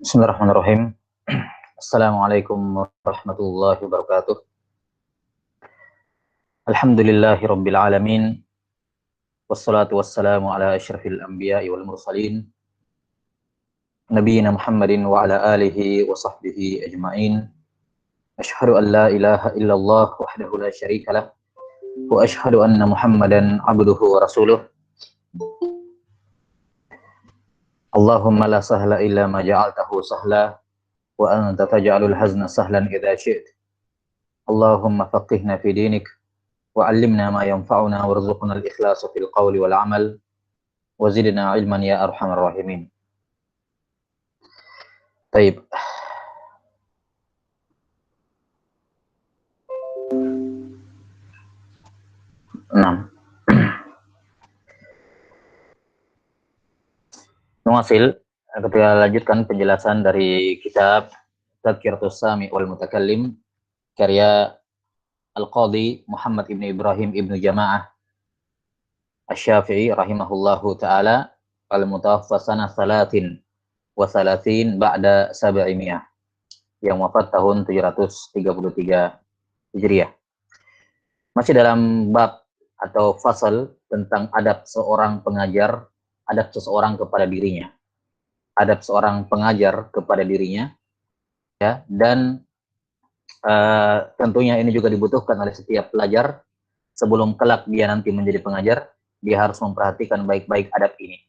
Bismillahirrahmanirrahim. Assalamualaikum warahmatullahi wabarakatuh. Alhamdulillahi rabbil alamin. Wassalatu wassalamu ala asyrafil anbiya'i wal mursalin. Nabiyyina Muhammadin wa ala alihi wa sahbihi ajma'in. Ashhadu an la ilaha illallah wahdahu la syarika lah. Wa ashhadu anna Muhammadan abduhu wa rasuluh. Allahumma la sahla illa ma ja'altahu sahla. Wa anta taj'alul hazna sahlan idza syi'ta. Allahumma faqihna fi dinik wa 'allimna ma yanfa'una warzuqna al-ikhlasa fil qawli wal 'amal wa zidna 'ilman ya arhamar rahimin. Baik. Nuwasil, kita lanjutkan penjelasan dari kitab Tadhkiratus Sami' wal Mutakallim karya Al-Qadhi Muhammad ibn Ibrahim ibn Jama'ah Asy-Syafi'i rahimahullahu ta'ala al-mutawaffa sanah 33 ba'da 700 yang wafat tahun 733 Hijriah. Masih dalam bab atau fasal tentang adab seorang pengajar, adab seseorang kepada dirinya, adab seorang pengajar kepada dirinya, ya, dan tentunya ini juga dibutuhkan oleh setiap pelajar sebelum kelak dia nanti menjadi pengajar. Dia harus memperhatikan baik-baik adab ini,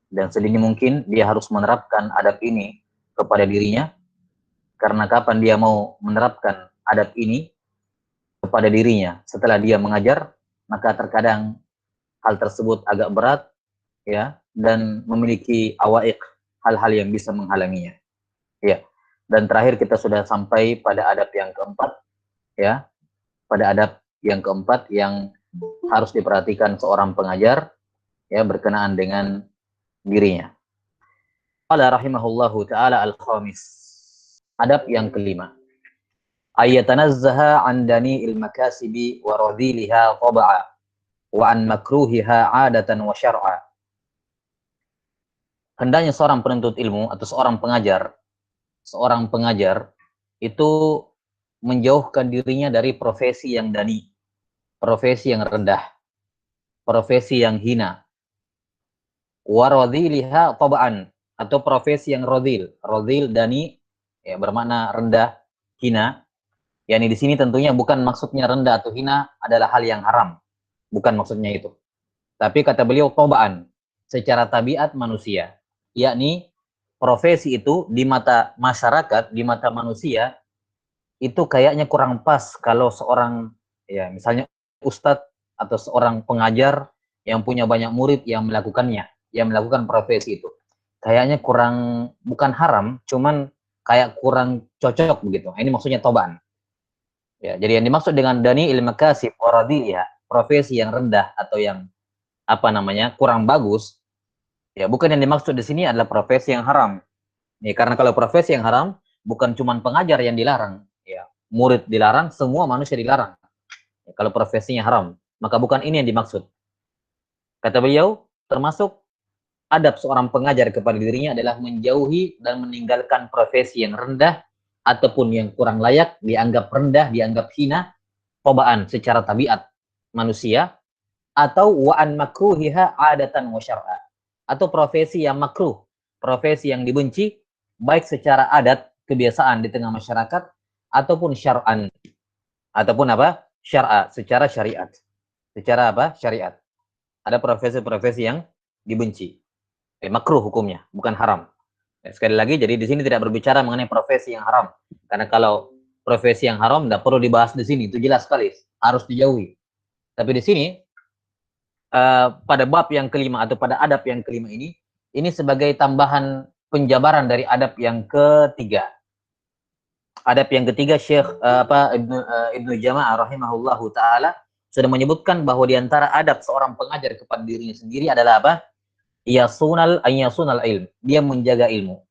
dan sedini mungkin dia harus menerapkan adab ini kepada dirinya, karena kapan dia mau menerapkan adab ini kepada dirinya setelah dia mengajar, maka terkadang hal tersebut agak berat, ya, dan memiliki awaiq, hal-hal yang bisa menghalanginya, ya. Dan terakhir kita sudah sampai pada adab yang keempat, ya, pada adab yang keempat yang harus diperhatikan seorang pengajar, ya, berkenaan dengan dirinya. Qala rahimahullahu ta'ala al-khamis, adab yang kelima, ayatanazzaha an dani'il makasibi wa radhiliha taba'a wa an makruhiha 'adatan wa syar'a. Hendaknya seorang penuntut ilmu atau seorang pengajar itu menjauhkan dirinya dari profesi yang dani, profesi yang rendah, profesi yang hina. Wa radhiliha taba'an, atau profesi yang radhil. Radhil dani, ya, bermakna rendah, hina. Yani di sini tentunya bukan maksudnya rendah atau hina adalah hal yang haram. Bukan maksudnya itu. Tapi kata beliau taba'an, secara tabiat manusia. Yakni profesi itu di mata masyarakat, di mata manusia, itu kayaknya kurang pas kalau seorang, ya, misalnya ustadz atau seorang pengajar yang punya banyak murid yang melakukannya, yang melakukan profesi itu. Kayaknya kurang, bukan haram, cuman kayak kurang cocok begitu. Ini maksudnya tobaan. Ya, jadi yang dimaksud dengan dani il makasib ya, profesi yang rendah atau yang kurang bagus, ya, bukan yang dimaksud di sini adalah profesi yang haram. Nih, karena kalau profesi yang haram bukan cuma pengajar yang dilarang, ya, murid dilarang, semua manusia dilarang. Ya, kalau profesinya haram, maka bukan ini yang dimaksud. Kata beliau, termasuk adab seorang pengajar kepada dirinya adalah menjauhi dan meninggalkan profesi yang rendah ataupun yang kurang layak, dianggap rendah, dianggap hina, tobaan secara tabiat manusia, atau wa'an makruhiha adatan wa syar'a, atau profesi yang makruh, profesi yang dibenci, baik secara adat, kebiasaan di tengah masyarakat, ataupun syar'an, ataupun syar'a, secara syariat. Secara syariat. Ada profesi-profesi yang dibenci. Makruh hukumnya, bukan haram. Sekali lagi, jadi di sini tidak berbicara mengenai profesi yang haram. Karena kalau profesi yang haram tidak perlu dibahas di sini, itu jelas sekali, harus dijauhi. Tapi di sini pada bab yang kelima atau pada adab yang kelima ini sebagai tambahan penjabaran dari adab yang ketiga. Adab yang ketiga, Syekh Ibnu Jama'ah rahimahullahu taala sudah menyebutkan bahwa di antara adab seorang pengajar kepada dirinya sendiri adalah apa? Yasunal ilm. Dia menjaga ilmu.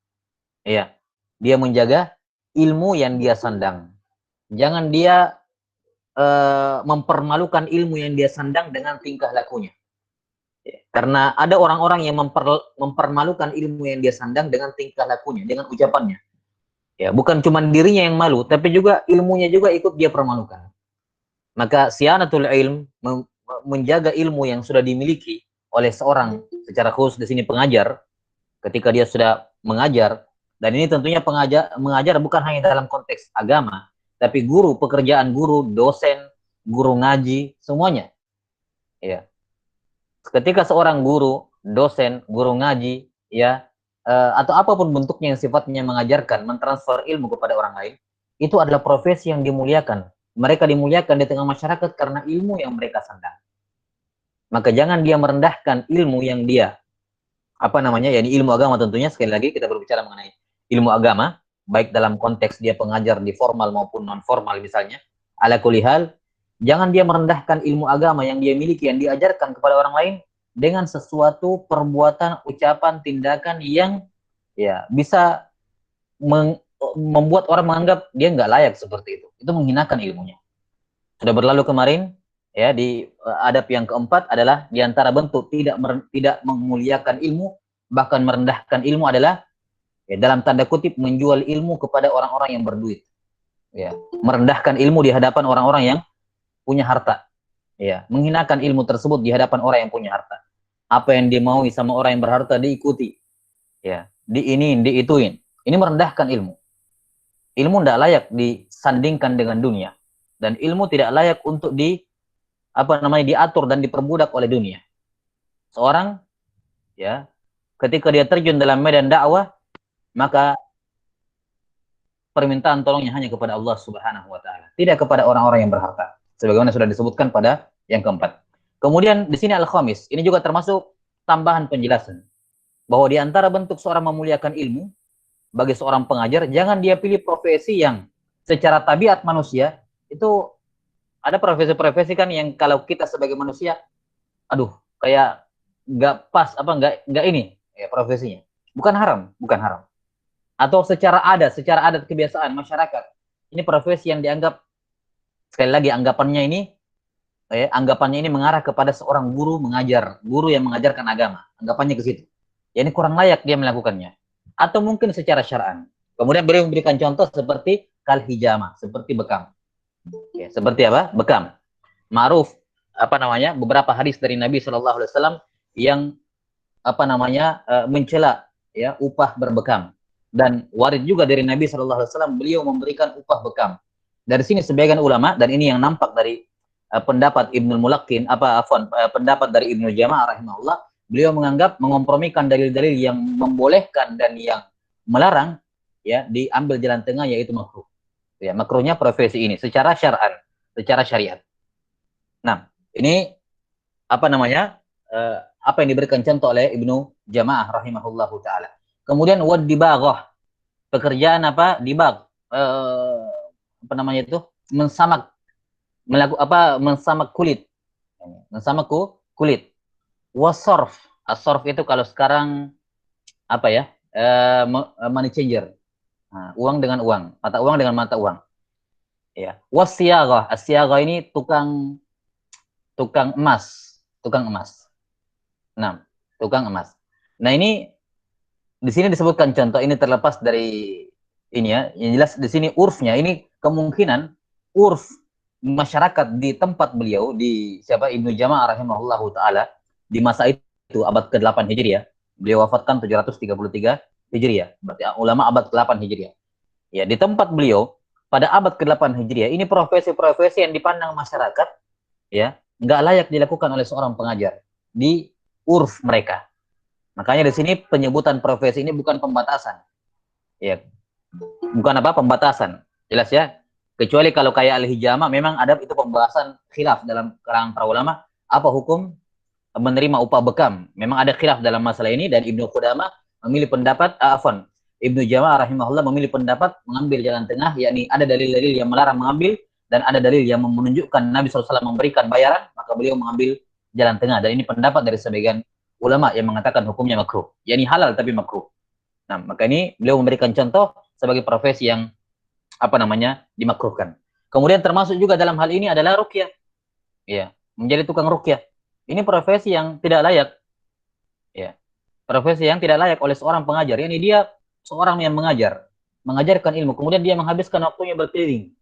Ya. Dia menjaga ilmu yang dia sandang. Jangan dia mempermalukan ilmu yang dia sandang dengan tingkah lakunya. Karena ada orang-orang yang mempermalukan ilmu yang dia sandang dengan tingkah lakunya, dengan ucapannya. Ya, bukan cuma dirinya yang malu, tapi juga ilmunya juga ikut dia permalukan. Maka sianatul ilm, menjaga ilmu yang sudah dimiliki oleh seorang, secara khusus di sini pengajar, ketika dia sudah mengajar, dan ini tentunya mengajar bukan hanya dalam konteks agama, tapi guru, pekerjaan guru, dosen, guru ngaji, semuanya. Ya, ketika seorang guru, dosen, guru ngaji, ya, atau apapun bentuknya yang sifatnya mengajarkan, mentransfer ilmu kepada orang lain, itu adalah profesi yang dimuliakan. Mereka dimuliakan di tengah masyarakat karena ilmu yang mereka sandang. Maka jangan dia merendahkan ilmu yang dia, apa namanya, yakni ilmu agama tentunya. Sekali lagi kita berbicara mengenai ilmu agama, baik dalam konteks dia pengajar di formal maupun non formal misalnya. Ala kulli hal, jangan dia merendahkan ilmu agama yang dia miliki, yang diajarkan kepada orang lain dengan sesuatu perbuatan, ucapan, tindakan yang ya bisa membuat orang menganggap dia nggak layak seperti itu. Itu menghinakan ilmunya. Sudah berlalu kemarin, ya, di adab yang keempat adalah di antara bentuk tidak memuliakan ilmu, bahkan merendahkan ilmu adalah, ya, dalam tanda kutip, menjual ilmu kepada orang-orang yang berduit. Ya, merendahkan ilmu di hadapan orang-orang yang punya harta. Ya, menghinakan ilmu tersebut di hadapan orang yang punya harta. Apa yang dimaui sama orang yang berharta diikuti. Ya, diituin. Ini merendahkan ilmu. Ilmu tidak layak disandingkan dengan dunia, dan ilmu tidak layak untuk diatur dan diperbudak oleh dunia. Seorang, ya, ketika dia terjun dalam medan dakwah, maka permintaan tolongnya hanya kepada Allah Subhanahu wa taala, tidak kepada orang-orang yang berharta. Sebagaimana sudah disebutkan pada yang keempat. Kemudian di sini al-khamis, ini juga termasuk tambahan penjelasan bahwa di antara bentuk seorang memuliakan ilmu bagi seorang pengajar, jangan dia pilih profesi yang secara tabiat manusia itu, ada profesi-profesi kan yang kalau kita sebagai manusia, aduh, kayak nggak pas, nggak ini ya profesinya. Bukan haram, bukan haram. Atau secara adat kebiasaan masyarakat, ini profesi yang dianggap, sekali lagi anggapannya ini mengarah kepada seorang guru guru yang mengajarkan agama, anggapannya ke situ. Ya, ini kurang layak dia melakukannya. Atau mungkin secara syar'an. Kemudian beliau memberikan contoh seperti kal hijama, seperti bekam. Ya, seperti apa? Bekam. Ma'ruf, beberapa hadis dari Nabi Shallallahu Alaihi Wasallam yang mencela, ya, upah berbekam. Dan warid juga dari Nabi Shallallahu Alaihi Wasallam beliau memberikan upah bekam. Dari sini sebagian ulama, dan ini yang nampak dari pendapat Ibnu Mulakin, pendapat dari Ibnu Jamaah rahimahullah, beliau menganggap mengompromikan dalil-dalil yang membolehkan dan yang melarang, ya, diambil jalan tengah, yaitu makruh. Ya, makruhnya profesi ini secara syar'an, secara syariat. Nah, ini apa yang diberikan contoh oleh Ibnu Jamaah rahimahullahu taala. Kemudian wad dibaghah, pekerjaan dibag, mensamak, mensamak kulit, wasorf. Asorf itu kalau sekarang money changer, uang dengan uang, mata uang dengan mata uang. Ya, wasyagah, asyagah ini tukang emas, Nah, tukang emas. Nah, ini di sini disebutkan contoh, ini terlepas dari ini, ya. Yang jelas di sini urfnya, ini kemungkinan urf masyarakat di tempat beliau, di Ibnu Jamaah rahimahullahu taala, di masa itu abad ke-8 Hijriah. Beliau wafatkan 733 Hijriah. Berarti ulama abad ke-8 Hijriah. Ya, di tempat beliau pada abad ke-8 Hijriah, ini profesi-profesi yang dipandang masyarakat, ya, nggak layak dilakukan oleh seorang pengajar di urf mereka. Makanya di sini penyebutan profesi ini bukan pembatasan. Ya. Bukan pembatasan. Jelas, ya. Kecuali kalau kayak al-hijama, memang ada itu pembahasan khilaf dalam kalangan para ulama, apa hukum menerima upah bekam. Memang ada khilaf dalam masalah ini, dan Ibnu Qudamah memilih pendapat, Ibnu Jamaah rahimahullah memilih pendapat mengambil jalan tengah, yakni ada dalil-dalil yang melarang mengambil, dan ada dalil yang menunjukkan Nabi SAW memberikan bayaran, maka beliau mengambil jalan tengah. Dan ini pendapat dari sebagian ulama yang mengatakan hukumnya makruh, yakni halal tapi makruh. Nah, maka ini beliau memberikan contoh sebagai profesi yang dimakruhkan. Kemudian termasuk juga dalam hal ini adalah ruqyah. Ya, menjadi tukang ruqyah. Ini profesi yang tidak layak Ya. Profesi yang tidak layak oleh seorang pengajar. Yani dia seorang yang mengajarkan ilmu, kemudian dia menghabiskan waktunya berkeliling.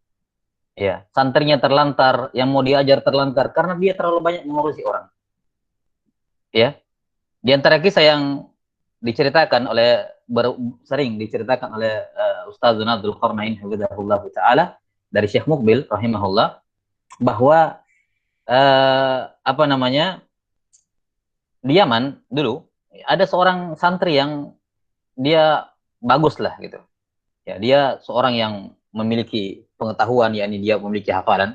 Ya, santrinya terlantar, yang mau diajar terlantar karena dia terlalu banyak mengurusi orang. Ya, di antara kisah yang diceritakan oleh sering diceritakan oleh Ustaz Abdul Qarnain hafizahullah taala dari Syekh Mukbil rahimahullah bahwa apa namanya, di Yaman dulu ada seorang santri yang dia bagus lah gitu. Ya, dia seorang yang memiliki pengetahuan, yakni dia memiliki hafalan.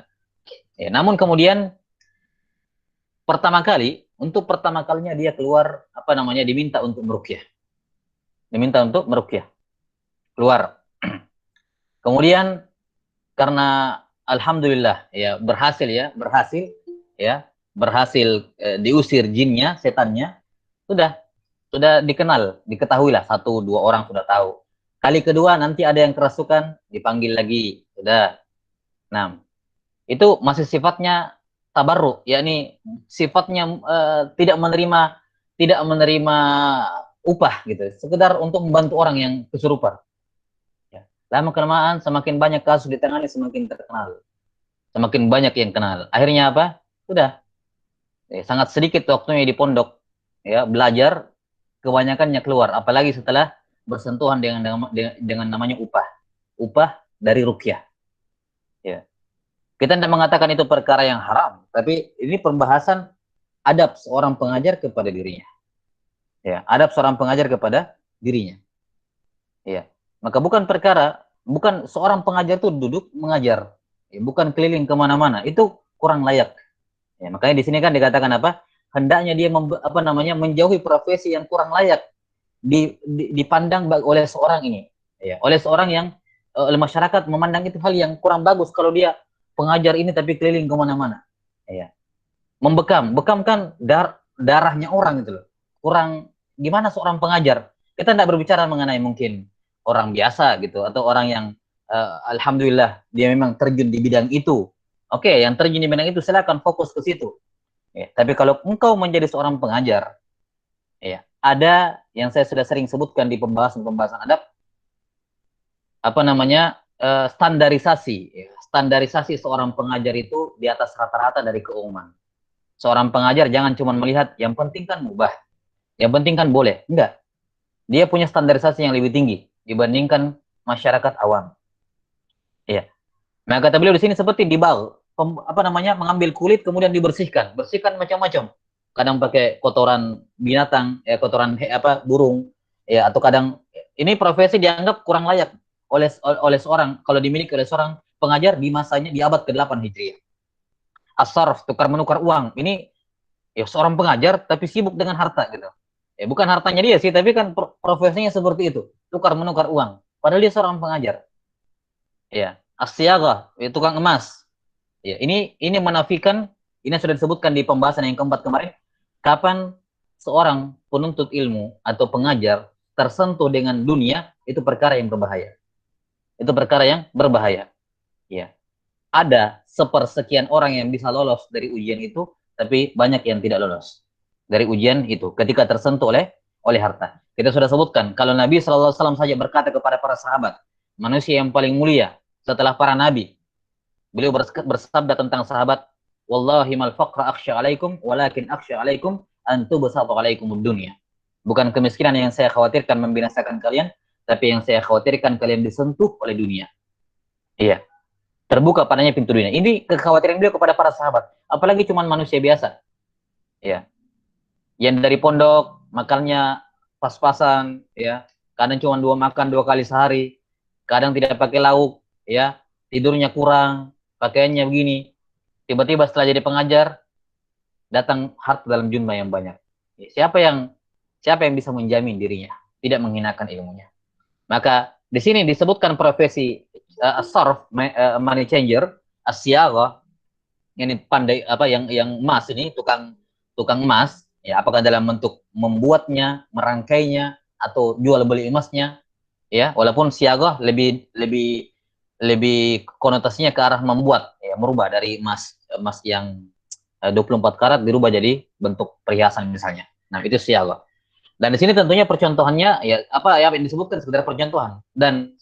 Ya, namun kemudian untuk pertama kalinya dia keluar apa namanya, diminta untuk meruqyah keluar. Kemudian karena alhamdulillah ya berhasil diusir jinnya, setannya, sudah diketahui lah, satu dua orang sudah tahu. Kali kedua nanti ada yang kerasukan, dipanggil lagi, sudah. Nah, itu masih sifatnya tabarruk, yakni sifatnya tidak menerima upah gitu, sekedar untuk membantu orang yang kesurupan. Ya. Lama kelamaan semakin banyak kasus ditangani, semakin terkenal, semakin banyak yang kenal. Akhirnya apa? Sudah sangat sedikit waktunya di pondok, ya belajar, kebanyakannya keluar. Apalagi setelah bersentuhan dengan namanya upah dari rukyah. Ya. Kita tidak mengatakan itu perkara yang haram, tapi ini pembahasan adab seorang pengajar kepada dirinya. Ya, adab seorang pengajar kepada dirinya. Ya, maka bukan seorang pengajar itu duduk mengajar, ya, bukan keliling kemana-mana, itu kurang layak. Ya, makanya di sini kan dikatakan apa? Hendaknya dia menjauhi profesi yang kurang layak dipandang oleh seorang ini, ya, oleh seorang yang oleh masyarakat memandang itu hal yang kurang bagus kalau dia pengajar ini tapi keliling kemana-mana. Ya. Bekam kan darahnya orang itu loh. Kurang gimana seorang pengajar? Kita tidak berbicara mengenai mungkin orang biasa gitu atau orang yang alhamdulillah dia memang terjun di bidang itu. Oke, yang terjun di bidang itu silakan fokus ke situ. Ya, tapi kalau engkau menjadi seorang pengajar, ya, ada yang saya sudah sering sebutkan di pembahasan-pembahasan adab, apa namanya, standarisasi. Ya. Standarisasi seorang pengajar itu di atas rata-rata dari keumuman. Seorang pengajar jangan cuma melihat yang penting kan mubah, yang penting kan boleh. Enggak. Dia punya standarisasi yang lebih tinggi dibandingkan masyarakat awam. Ya. Nah, kata beliau di sini seperti dibal, mengambil kulit kemudian bersihkan macam-macam. Kadang pakai kotoran binatang, ya kotoran burung, ya atau kadang ini profesi dianggap kurang layak oleh seorang kalau dimiliki oleh seorang pengajar di masanya di abad ke-8 Hijriah. As-sarf, tukar menukar uang. Ini ya seorang pengajar tapi sibuk dengan harta gitu. Ya bukan hartanya dia sih, tapi kan profesinya seperti itu, tukar menukar uang. Padahal dia seorang pengajar. Ya, asyagah, ya, tukang emas. Ya, ini menafikan, ini sudah disebutkan di pembahasan yang keempat kemarin, kapan seorang penuntut ilmu atau pengajar tersentuh dengan dunia, itu perkara yang berbahaya. Itu perkara yang berbahaya. Ya. Ada sepersekian orang yang bisa lolos dari ujian itu, tapi banyak yang tidak lolos dari ujian itu ketika tersentuh oleh harta. Kita sudah sebutkan kalau Nabi SAW saja berkata kepada para sahabat, manusia yang paling mulia setelah para nabi, beliau bersabda tentang sahabat, wallahi mal faqra akhsha alaikum walakin akhsha alaikum an tubsata alaikum dunya. Bukan kemiskinan yang saya khawatirkan membinasakan kalian, tapi yang saya khawatirkan kalian disentuh oleh dunia. Iya, terbuka padanya pintu dunia. Ini kekhawatiran beliau kepada para sahabat, apalagi cuma manusia biasa. Ya, yang dari pondok makannya pas-pasan, ya, kadang cuma makan 2 kali sehari, kadang tidak pakai lauk, ya, tidurnya kurang, pakaiannya begini, tiba-tiba setelah jadi pengajar datang harta dalam jumlah yang banyak. Ya, siapa yang bisa menjamin dirinya tidak menghinakan ilmunya? Maka di sini disebutkan profesi sarf, money changer, asyagha, ini pandai yang emas ini, tukang emas, ya apakah dalam bentuk membuatnya, merangkainya, atau jual beli emasnya, ya walaupun siaga lebih lebih lebih konotasinya ke arah membuat, ya merubah dari emas emas yang 24 karat dirubah jadi bentuk perhiasan misalnya. Nah, itu siaga. Dan di sini tentunya percontohannya ya apa ya yang disebutkan sekedar percontohan. Dan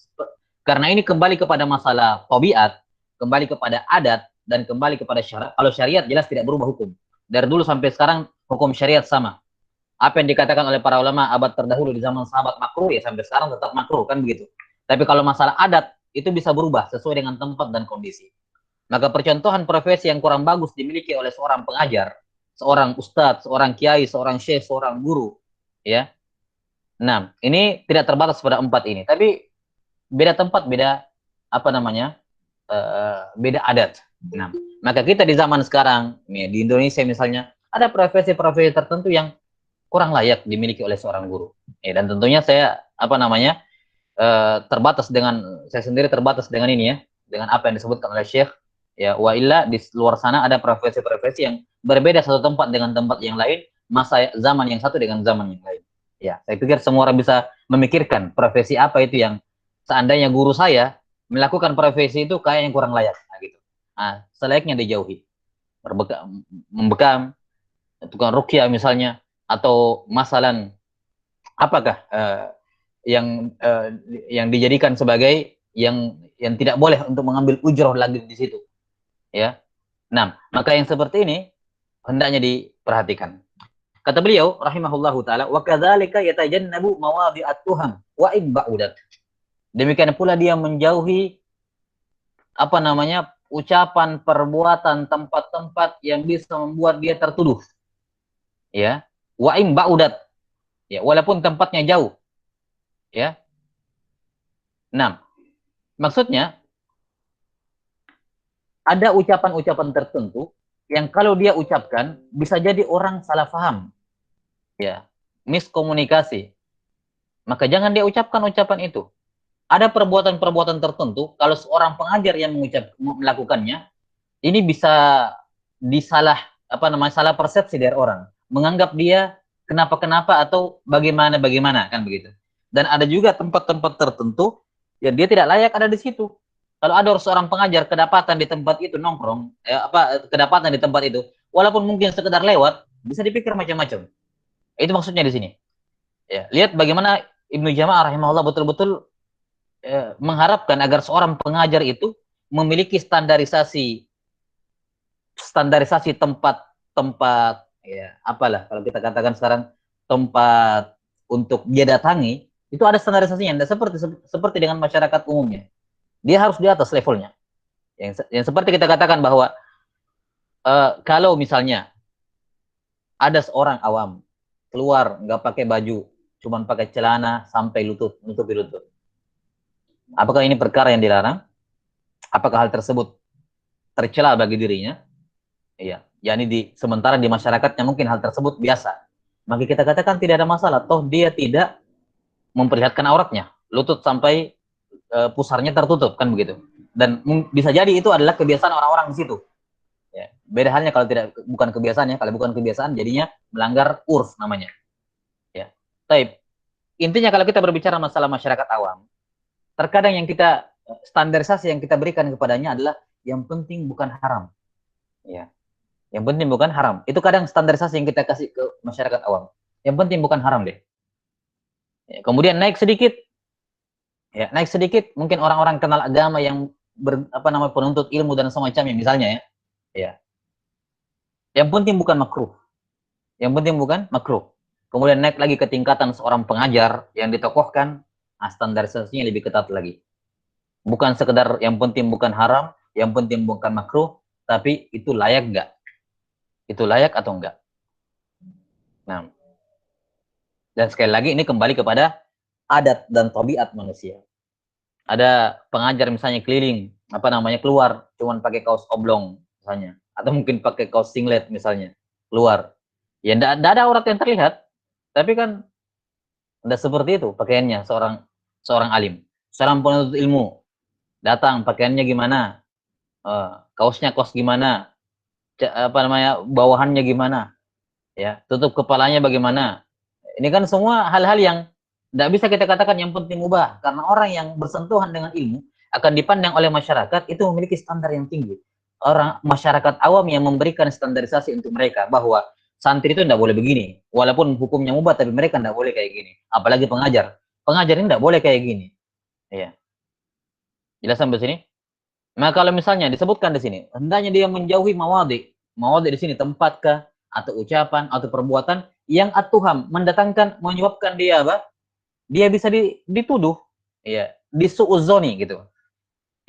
karena ini kembali kepada masalah tabiat, kembali kepada adat dan kembali kepada syariat. Kalau syariat jelas tidak berubah hukum. Dari dulu sampai sekarang hukum syariat sama. Apa yang dikatakan oleh para ulama abad terdahulu di zaman sahabat makruh ya sampai sekarang tetap makruh kan begitu. Tapi kalau masalah adat itu bisa berubah sesuai dengan tempat dan kondisi. Maka percontohan profesi yang kurang bagus dimiliki oleh seorang pengajar, seorang ustadz, seorang kiai, seorang syekh, seorang guru, ya. Nah, ini tidak terbatas pada empat ini, tapi beda tempat, beda apa namanya, beda adat. Nah, maka kita di zaman sekarang, ya, di Indonesia misalnya, ada profesi-profesi tertentu yang kurang layak dimiliki oleh seorang guru. Ya, dan tentunya saya apa namanya terbatas dengan saya sendiri terbatas dengan ini ya, dengan apa yang disebutkan oleh Syekh. Ya, wa illa di luar sana ada profesi-profesi yang berbeda satu tempat dengan tempat yang lain, masa zaman yang satu dengan zaman yang lain. Ya, saya pikir semua orang bisa memikirkan profesi apa itu yang seandainya guru saya melakukan profesi itu kayak yang kurang layak, nah, gitu. Nah, selayaknya dijauhi. Membekam, tukang rukyah misalnya, atau masalan apakah yang dijadikan sebagai yang tidak boleh untuk mengambil ujroh lagi di situ, ya. Nah, maka yang seperti ini hendaknya diperhatikan. Kata beliau rahimahullahu taala, wa kadzalika yatajannabu mawadhi'at tuham wa ibba'udat. Demikian pula dia menjauhi apa namanya ucapan, perbuatan, tempat-tempat yang bisa membuat dia tertuduh, ya. Wa ibba'udat, ya, walaupun tempatnya jauh, ya. Nah, maksudnya ada ucapan-ucapan tertentu yang kalau dia ucapkan bisa jadi orang salah paham, ya, miskomunikasi. Maka jangan dia ucapkan ucapan itu. Ada perbuatan-perbuatan tertentu kalau seorang pengajar yang melakukannya, ini bisa disalah apa namanya salah persepsi dari orang, menganggap dia kenapa-kenapa atau bagaimana kan begitu. Dan ada juga tempat-tempat tertentu yang dia tidak layak ada di situ. Kalau ada seorang pengajar kedapatan di tempat itu nongkrong, kedapatan di tempat itu, walaupun mungkin sekedar lewat, bisa dipikir macam-macam. Itu maksudnya di sini. Ya, lihat bagaimana Ibnu Jamaah rahimahullah betul-betul mengharapkan agar seorang pengajar itu memiliki standarisasi tempat-tempat, ya apalah kalau kita katakan sekarang tempat untuk dia datangi itu ada standarisasinya. Tidak seperti dengan masyarakat umumnya. Dia harus di atas levelnya. Yang seperti kita katakan bahwa kalau misalnya ada seorang awam keluar nggak pakai baju, cuman pakai celana sampai lutut, nutupi lutut. Apakah ini perkara yang dilarang? Apakah hal tersebut tercela bagi dirinya? Iya, yakni sementara di masyarakatnya mungkin hal tersebut biasa. Maka kita katakan tidak ada masalah, toh dia tidak memperlihatkan auratnya, lutut sampai pusarnya tertutup kan begitu. Dan bisa jadi itu adalah kebiasaan orang-orang di situ. Ya, beda halnya kalau bukan kebiasaan ya, kalau bukan kebiasaan jadinya melanggar urf namanya. Ya. Taib. Intinya kalau kita berbicara masalah masyarakat awam, terkadang yang kita standarisasi yang kita berikan kepadanya adalah yang penting bukan haram. Ya. Yang penting bukan haram. Itu kadang standarisasi yang kita kasih ke masyarakat awam. Yang penting bukan haram deh. Ya, kemudian naik sedikit, mungkin orang-orang kenal agama yang penuntut ilmu dan semacamnya misalnya ya. Ya. Yang penting bukan makruh. Yang penting bukan makruh. Kemudian naik lagi ke tingkatan seorang pengajar yang ditokohkan, standarisasinya lebih ketat lagi. Bukan sekedar yang penting bukan haram, yang penting bukan makruh, tapi itu layak enggak? Itu layak atau enggak? Nah, dan sekali lagi ini kembali kepada adat dan tabiat manusia. Ada pengajar misalnya keliling, keluar, cuman pakai kaos oblong misalnya, atau mungkin pakai kaos singlet misalnya, keluar. Ya enggak ada aurat yang terlihat, tapi kan enggak seperti itu pakaiannya seorang alim. Seorang penuntut ilmu datang pakaiannya gimana? Kaosnya kaos gimana? Bawahannya gimana? Ya, tutup kepalanya bagaimana? Ini kan semua hal-hal yang tidak bisa kita katakan yang penting ubah, karena orang yang bersentuhan dengan ilmu akan dipandang oleh masyarakat itu memiliki standar yang tinggi. Orang masyarakat awam yang memberikan standarisasi untuk mereka bahwa santri itu tidak boleh begini. Walaupun hukumnya mubah, tapi mereka tidak boleh kayak gini. Apalagi pengajar. Pengajar ini tidak boleh kayak gini. Iya. Jelas sampai sini? Nah, kalau misalnya disebutkan di sini, hendaknya dia menjauhi mawadi. Mawadi di sini tempatkah, atau ucapan, atau perbuatan yang atuham, mendatangkan, menyebabkan dia apa? Dia bisa dituduh. Iya. Disuuzoni gitu.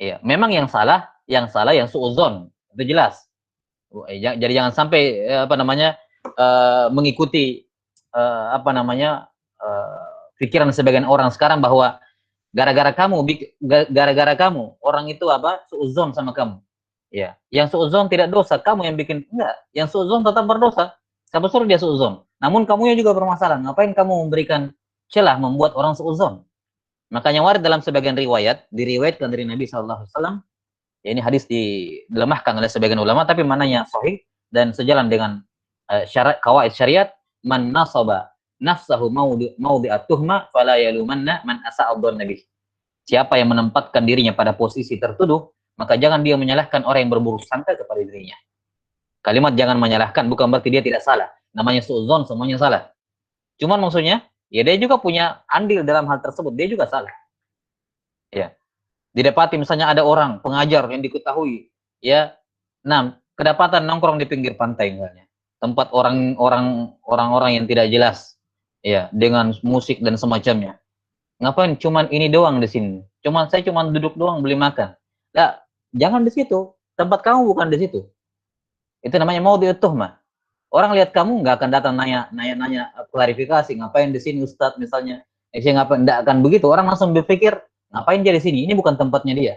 Iya. Memang yang salah yang suuzon. Itu jelas. Jadi jangan sampai apa namanya mengikuti apa namanya pikiran sebagian orang sekarang bahwa gara-gara kamu orang itu apa suuzon sama kamu. Ya, yang suuzon tidak dosa, kamu yang bikin enggak. Yang suuzon tetap berdosa. Siapa suruh dia suuzon? Namun kamu yang juga bermasalah. Ngapain kamu memberikan celah membuat orang suuzon? Makanya warid dalam sebagian riwayat, diriwayatkan dari Nabi SAW, ya ini hadis dilemahkan oleh sebagian ulama, tapi mananya sahih dan sejalan dengan syarat kawaid syariat, man nasaba nafsahu mawdi'at tuhma fala yalumanna man asa'ad nabi. Siapa yang menempatkan dirinya pada posisi tertuduh, maka jangan dia menyalahkan orang yang berburuk sangka kepada dirinya. Kalimat jangan menyalahkan bukan berarti dia tidak salah. Namanya suudzon, semuanya salah. Cuman maksudnya, ya dia juga punya andil dalam hal tersebut, dia juga salah. Ya. Didapati misalnya ada orang pengajar yang diketahui, ya, kedapatan nongkrong di pinggir pantai misalnya, tempat orang-orang yang tidak jelas, ya, dengan musik dan semacamnya. Ngapain cuman ini doang di sini? Saya cuman duduk doang beli makan. Nah, jangan di situ. Tempat kamu bukan di situ. Itu namanya mau mah. Orang lihat kamu nggak akan datang nanya klarifikasi, ngapain di sini Ustadz misalnya. Saya ngapain enggak akan begitu. Orang langsung berpikir, ngapain dia di sini? Ini bukan tempatnya dia.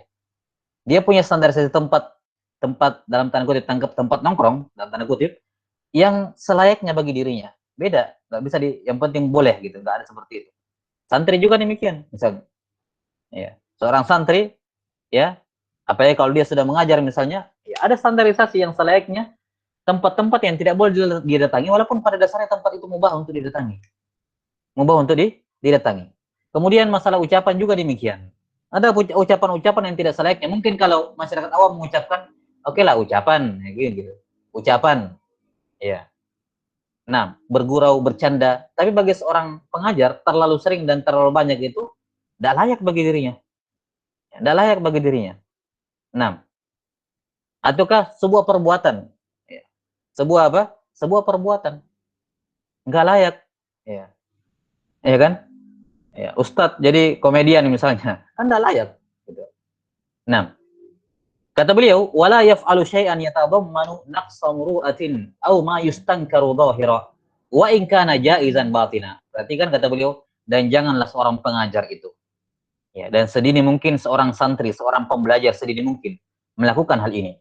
Dia punya standarisasi tempat dalam tanda kutip tempat nongkrong dalam tanda kutip yang selayaknya bagi dirinya. Beda, nggak bisa yang penting boleh gitu, nggak ada seperti itu. Santri juga demikian, misalnya. Ya, seorang santri, ya, apalagi kalau dia sudah mengajar misalnya, ya ada standarisasi yang selayaknya tempat-tempat yang tidak boleh didatangi, walaupun pada dasarnya tempat itu mubah untuk didatangi. Mubah untuk didatangi. Kemudian masalah ucapan juga demikian. Ada ucapan-ucapan yang tidak selayaknya. Mungkin kalau masyarakat awam mengucapkan, oke lah ucapan, gitu. Ucapan, ya. Nah, bergurau, bercanda. Tapi bagi seorang pengajar, terlalu sering dan terlalu banyak itu, tidak layak bagi dirinya. Tidak layak bagi dirinya. Nah, ataukah sebuah perbuatan, ya. Sebuah apa? Sebuah perbuatan nggak layak, ya, ya kan? Ya, Ustadz jadi komedian misalnya, kan nggak layak. Gitu. Nah, kata beliau, wala yaf'alu syai'an yatadammanu naqsa muru'atin aw ma yustankaru dhahira wa in kana jaizan batina. Perhatikan kata beliau, dan janganlah seorang pengajar itu, ya, dan sedini mungkin seorang santri, seorang pembelajar sedini mungkin melakukan hal ini.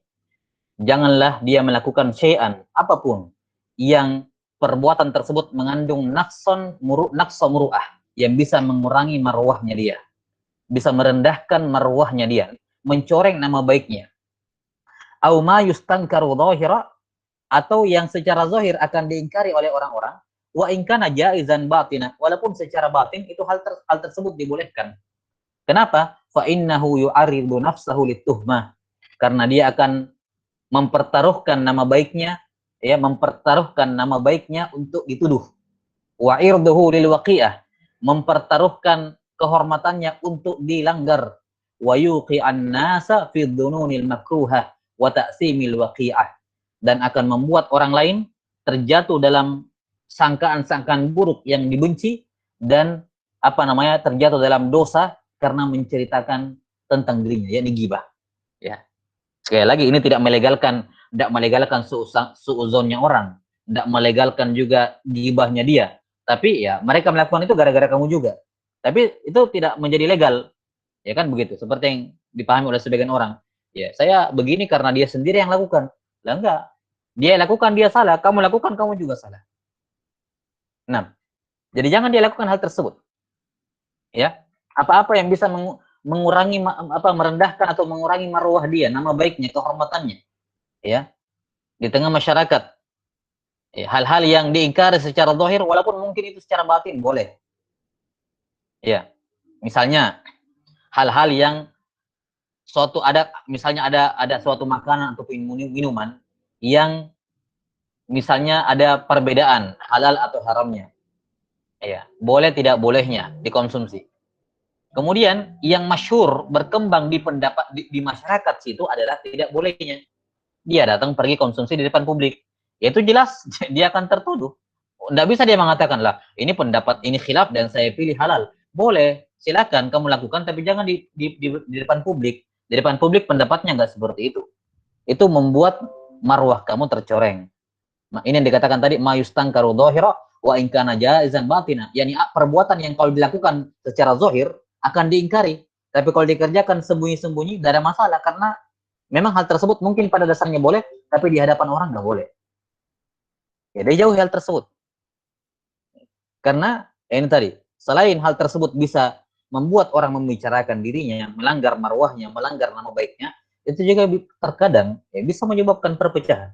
Janganlah dia melakukan syai'an apapun yang perbuatan tersebut mengandung naqsa muru'ah yang bisa mengurangi marwahnya dia, bisa merendahkan marwahnya dia, mencoreng nama baiknya. Au ma yustankaru dhahira, atau yang secara zahir akan diingkari oleh orang-orang, wa in kana jaizan batina, walaupun secara batin itu hal tersebut dibolehkan. Kenapa? Fa innahu yu'aridu nafsahu lituhmah. Karena dia akan mempertaruhkan nama baiknya, ya, mempertaruhkan nama baiknya untuk dituduh. Wa irduhu lil waqi'ah, mempertaruhkan kehormatannya untuk dilanggar. Wa yuqi'an nasa fi dzununil makruhah wa ta'simil waqi'ah, dan akan membuat orang lain terjatuh dalam sangkaan-sangkaan buruk yang dibenci, dan apa namanya terjatuh dalam dosa karena menceritakan tentang dirinya, yakni ghibah. Ya. Sekali lagi ini tidak melegalkan suuzonnya orang, tidak melegalkan juga ghibahnya dia. Tapi ya mereka melakukan itu gara-gara kamu juga. Tapi itu tidak menjadi legal. Ya kan begitu. Seperti yang dipahami oleh sebagian orang. Ya, saya begini karena dia sendiri yang lakukan. Lah enggak. Dia lakukan, dia salah, kamu lakukan, kamu juga salah. Nah, jadi jangan dia lakukan hal tersebut. Ya. Apa-apa yang bisa mengurangi merendahkan atau mengurangi marwah dia, nama baiknya, kehormatannya, ya, di tengah masyarakat. Ya, hal-hal yang diingkari secara zahir walaupun mungkin itu secara batin boleh. Ya. Misalnya hal-hal yang misalnya ada suatu makanan atau minuman yang misalnya ada perbedaan halal atau haramnya, ya, boleh tidak bolehnya dikonsumsi. Kemudian yang masyhur berkembang di pendapat di masyarakat situ adalah tidak bolehnya. Dia datang pergi konsumsi di depan publik. Ya itu jelas dia akan tertuduh. Tidak bisa dia mengatakan lah, ini pendapat ini khilaf dan saya pilih halal. Boleh, silakan kamu lakukan, tapi jangan di depan publik. Di depan publik pendapatnya nggak seperti itu. Itu membuat marwah kamu tercoreng. Ini yang dikatakan tadi mayustangkaru dhahira wa in kana jaizan batina. Yani perbuatan yang kalau dilakukan secara zahir akan diingkari, tapi kalau dikerjakan sembunyi-sembunyi tidak ada masalah karena memang hal tersebut mungkin pada dasarnya boleh, tapi di hadapan orang nggak boleh. Ya, dia jauh hal tersebut. Karena ini tadi, selain hal tersebut bisa membuat orang membicarakan dirinya, melanggar marwahnya, melanggar nama baiknya, itu juga terkadang ya, bisa menyebabkan perpecahan.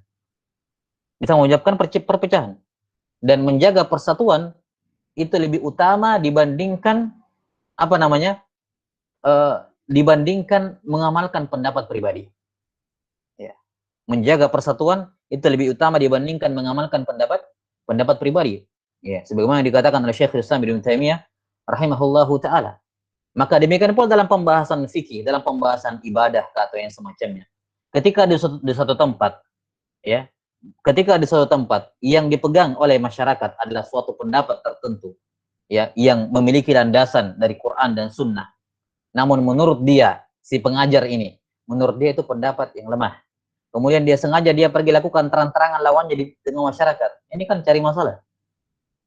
Bisa menyebabkan perpecahan. Dan menjaga persatuan itu lebih utama dibandingkan apa namanya? Dibandingkan mengamalkan pendapat pribadi. Ya. Menjaga persatuan itu lebih utama dibandingkan mengamalkan pendapat pribadi. Ya, sebagaimana dikatakan oleh Syekh Islam Ibnu Taimiyah rahimahullahu taala. Maka demikian pula dalam pembahasan fikih, dalam pembahasan ibadah atau yang semacamnya. Ketika di suatu tempat, ya, ketika di suatu tempat yang dipegang oleh masyarakat adalah suatu pendapat tertentu, ya, yang memiliki landasan dari Quran dan Sunnah. Namun menurut dia, si pengajar ini, menurut dia itu pendapat yang lemah. Kemudian dia sengaja dia pergi lakukan terang-terangan lawannya di tengah masyarakat. Ini kan cari masalah.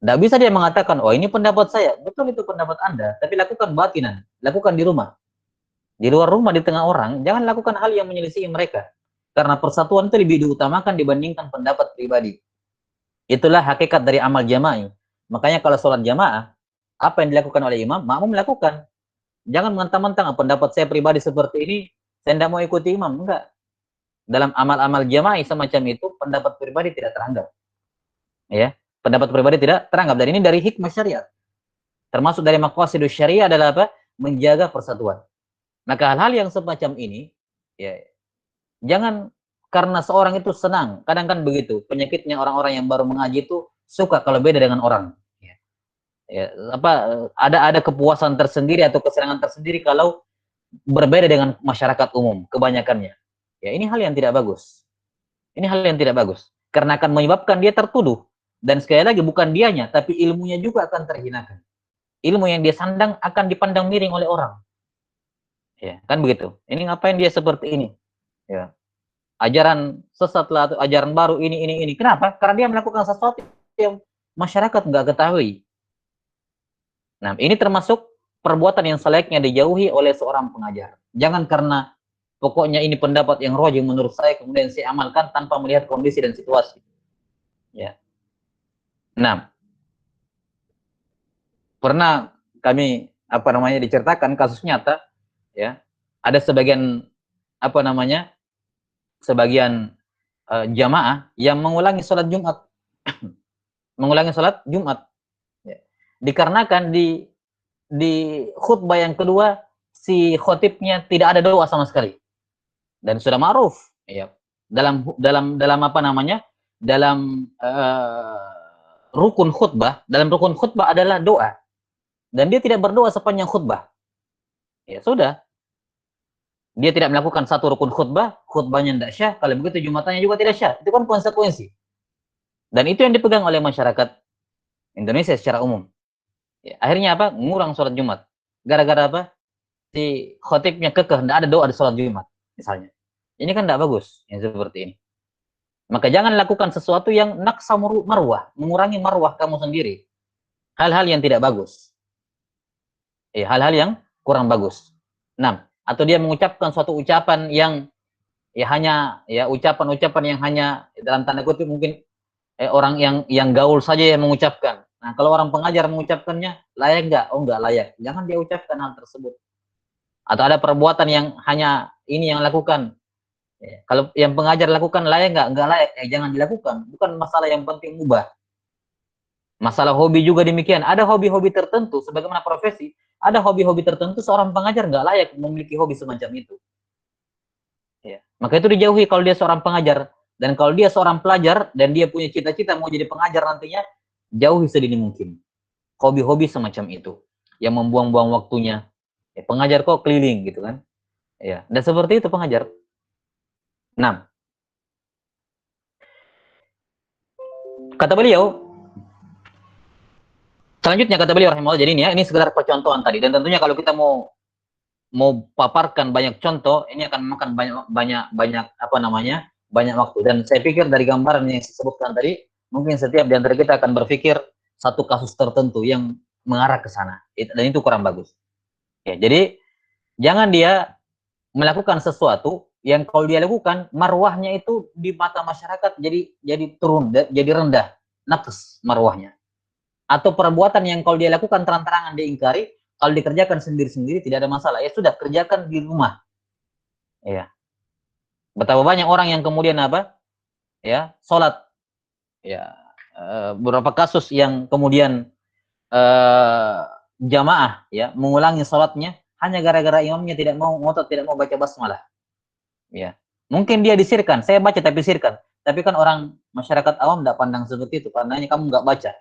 Tidak bisa dia mengatakan, oh ini pendapat saya. Betul itu pendapat Anda, tapi lakukan batinan. Lakukan di rumah. Di luar rumah, di tengah orang, jangan lakukan hal yang menyelisihi mereka. Karena persatuan itu lebih diutamakan dibandingkan pendapat pribadi. Itulah hakikat dari amal jamaah. Makanya kalau sholat jamaah, apa yang dilakukan oleh imam, makmum melakukan. Jangan mentang-mentang pendapat saya pribadi seperti ini, saya tidak mau ikuti imam. Enggak. Dalam amal-amal jamaah semacam itu, pendapat pribadi tidak teranggap. Ya, pendapat pribadi tidak teranggap. Dan ini dari hikmah syariat. Termasuk dari maqasidus syariah adalah apa? Menjaga persatuan. Maka hal-hal yang semacam ini, ya, jangan karena seorang itu senang. Kadang kan begitu. Penyakitnya orang-orang yang baru mengaji itu suka kalau beda dengan orang. Ya, ada kepuasan tersendiri atau kesenangan tersendiri kalau berbeda dengan masyarakat umum kebanyakannya. Ya, ini hal yang tidak bagus. Ini hal yang tidak bagus karena akan menyebabkan dia tertuduh dan sekali lagi bukan dianya tapi ilmunya juga akan terhinakan. Ilmu yang dia sandang akan dipandang miring oleh orang. Ya, kan begitu. Ini ngapain dia seperti ini? Ya. Ajaran sesat lah atau ajaran baru ini. Kenapa? Karena dia melakukan sesuatu yang masyarakat nggak ketahui. Nah, ini termasuk perbuatan yang selayaknya dijauhi oleh seorang pengajar. Jangan karena pokoknya ini pendapat yang rajih menurut saya kemudian saya amalkan tanpa melihat kondisi dan situasi. Ya. Nah, pernah kami diceritakan kasus nyata, ya. Ada sebagian jamaah yang mengulangi sholat Jumat, mengulangi sholat Jumat. Ya. Dikarenakan di khutbah yang kedua si khotibnya tidak ada doa sama sekali dan sudah ma'ruf, ya. Dalam rukun khutbah adalah doa dan dia tidak berdoa sepanjang khutbah. Ya sudah, dia tidak melakukan satu rukun khutbahnya tidak syah, kalau begitu jumatannya juga tidak syah. Itu kan konsekuensi. Dan itu yang dipegang oleh masyarakat Indonesia secara umum. Ya, akhirnya apa? Ngurang sholat Jumat. Gara-gara apa? Si khotibnya kekeh, tidak ada doa di sholat Jumat, misalnya. Ini kan tidak bagus, yang seperti ini. Maka jangan lakukan sesuatu yang naksa marwah, mengurangi marwah kamu sendiri. Hal-hal yang tidak bagus. Hal-hal yang kurang bagus. 6. Atau dia mengucapkan suatu ucapan yang hanya ucapan-ucapan yang hanya dalam tanda kutip mungkin orang yang gaul saja yang mengucapkan. Nah, kalau orang pengajar mengucapkannya layak nggak? Oh, nggak layak. Jangan dia ucapkan hal tersebut. Atau ada perbuatan yang hanya ini yang lakukan. Kalau yang pengajar lakukan layak nggak? Nggak layak. Jangan dilakukan. Bukan masalah yang penting mubah. Masalah hobi juga demikian. Ada hobi-hobi tertentu, sebagaimana profesi. Ada hobi-hobi tertentu seorang pengajar nggak layak memiliki hobi semacam itu. Ya. Maka itu dijauhi kalau dia seorang pengajar. Dan kalau dia seorang pelajar dan dia punya cita-cita mau jadi pengajar nantinya, jauhi sedini mungkin hobi-hobi semacam itu yang membuang-buang waktunya. Ya, pengajar kok keliling gitu kan? Ya, dan seperti itu pengajar. 6. Kata beliau, selanjutnya kata beliau rahimahullah, jadi ini sekedar percontohan tadi, dan tentunya kalau kita mau paparkan banyak contoh, ini akan memakan banyak apa namanya, banyak waktu. Dan saya pikir dari gambaran yang saya sebutkan tadi, mungkin setiap di antara kita akan berpikir satu kasus tertentu yang mengarah ke sana, dan itu kurang bagus. Ya, jadi jangan dia melakukan sesuatu yang kalau dia lakukan marwahnya itu di mata masyarakat jadi turun, jadi rendah, naqs marwahnya. Atau perbuatan yang kalau dia lakukan terang-terangan diingkari, kalau dikerjakan sendiri-sendiri tidak ada masalah. Ya sudah, kerjakan di rumah. Ya. Betapa banyak orang yang kemudian apa? Ya, sholat. Ya, beberapa kasus yang kemudian jamaah ya mengulangi sholatnya hanya gara-gara imamnya tidak mau ngotot, tidak mau baca basmalah. Ya, mungkin dia disirkan. Saya baca tapi disirkan. Tapi kan orang masyarakat awam tidak pandang seperti itu. Pandangnya kamu nggak baca.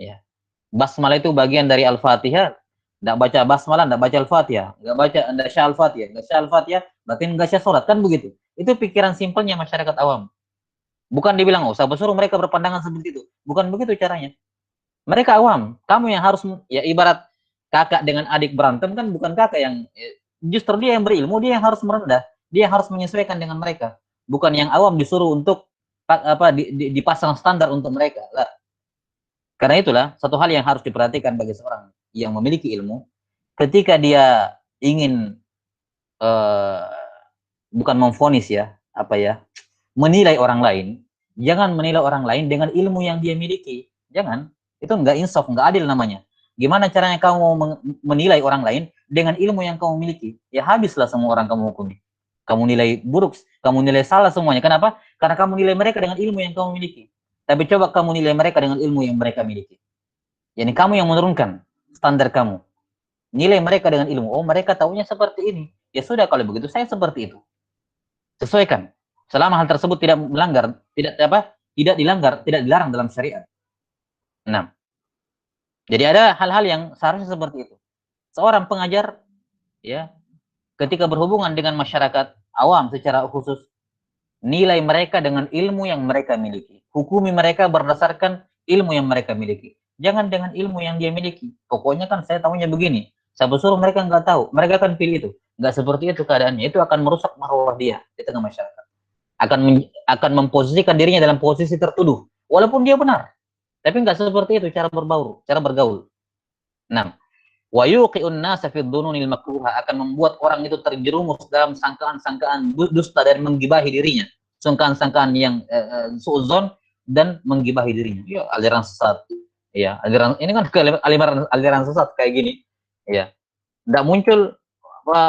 Ya, basmalah itu bagian dari Al-Fatihah. Nggak baca basmalah, nggak baca Al-Fatihah. Nggak baca, nggak syah Al-Fatihah. Nggak syah Al-Fatihah, berarti nggak syah sholat. Kan begitu. Itu pikiran simpelnya masyarakat awam. Bukan dibilang, oh, saya suruh mereka berpandangan seperti itu. Bukan begitu caranya. Mereka awam. Kamu yang harus, ya ibarat kakak dengan adik berantem kan bukan kakak yang, justru dia yang berilmu, dia yang harus merendah. Dia harus menyesuaikan dengan mereka. Bukan yang awam disuruh untuk dipasang standar untuk mereka. Lah. Karena itulah satu hal yang harus diperhatikan bagi seorang yang memiliki ilmu, ketika dia ingin uh, bukan memvonis ya, apa ya, menilai orang lain, jangan menilai orang lain dengan ilmu yang dia miliki. Jangan, itu nggak insaf, nggak adil namanya. Gimana caranya kamu menilai orang lain dengan ilmu yang kamu miliki? Ya habislah semua orang kamu hukumi. Kamu nilai buruk, kamu nilai salah semuanya. Kenapa? Karena kamu nilai mereka dengan ilmu yang kamu miliki. Tapi coba kamu nilai mereka dengan ilmu yang mereka miliki. Yani kamu yang menurunkan standar kamu. Nilai mereka dengan ilmu. Oh, mereka taunya seperti ini. Ya sudah, kalau begitu saya seperti itu. Sesuaikan. Selama hal tersebut tidak melanggar, tidak dilanggar, tidak dilarang dalam syariat. 6. Jadi ada hal-hal yang seharusnya seperti itu. Seorang pengajar ya, ketika berhubungan dengan masyarakat awam secara khusus, nilai mereka dengan ilmu yang mereka miliki. Hukumi mereka berdasarkan ilmu yang mereka miliki. Jangan dengan ilmu yang dia miliki. Pokoknya kan saya tahunya begini. Saya suruh mereka nggak tahu. Mereka akan pilih itu. Nggak seperti itu keadaannya. Itu akan merusak marwah dia di tengah masyarakat. Akan memposisikan dirinya dalam posisi tertuduh. Walaupun dia benar. Tapi nggak seperti itu cara bergaul. 6. Wa yuqi'un nasa fi dzununil makruha, akan membuat orang itu terjerumus dalam sangkaan-sangkaan dusta dan menggibahi dirinya. Sangkaan-sangkaan yang suudzon dan menggibahi dirinya. Ya, aliran sesat. Ya, aliran ini kan aliran sesat kayak gini. Ya. Enggak muncul apa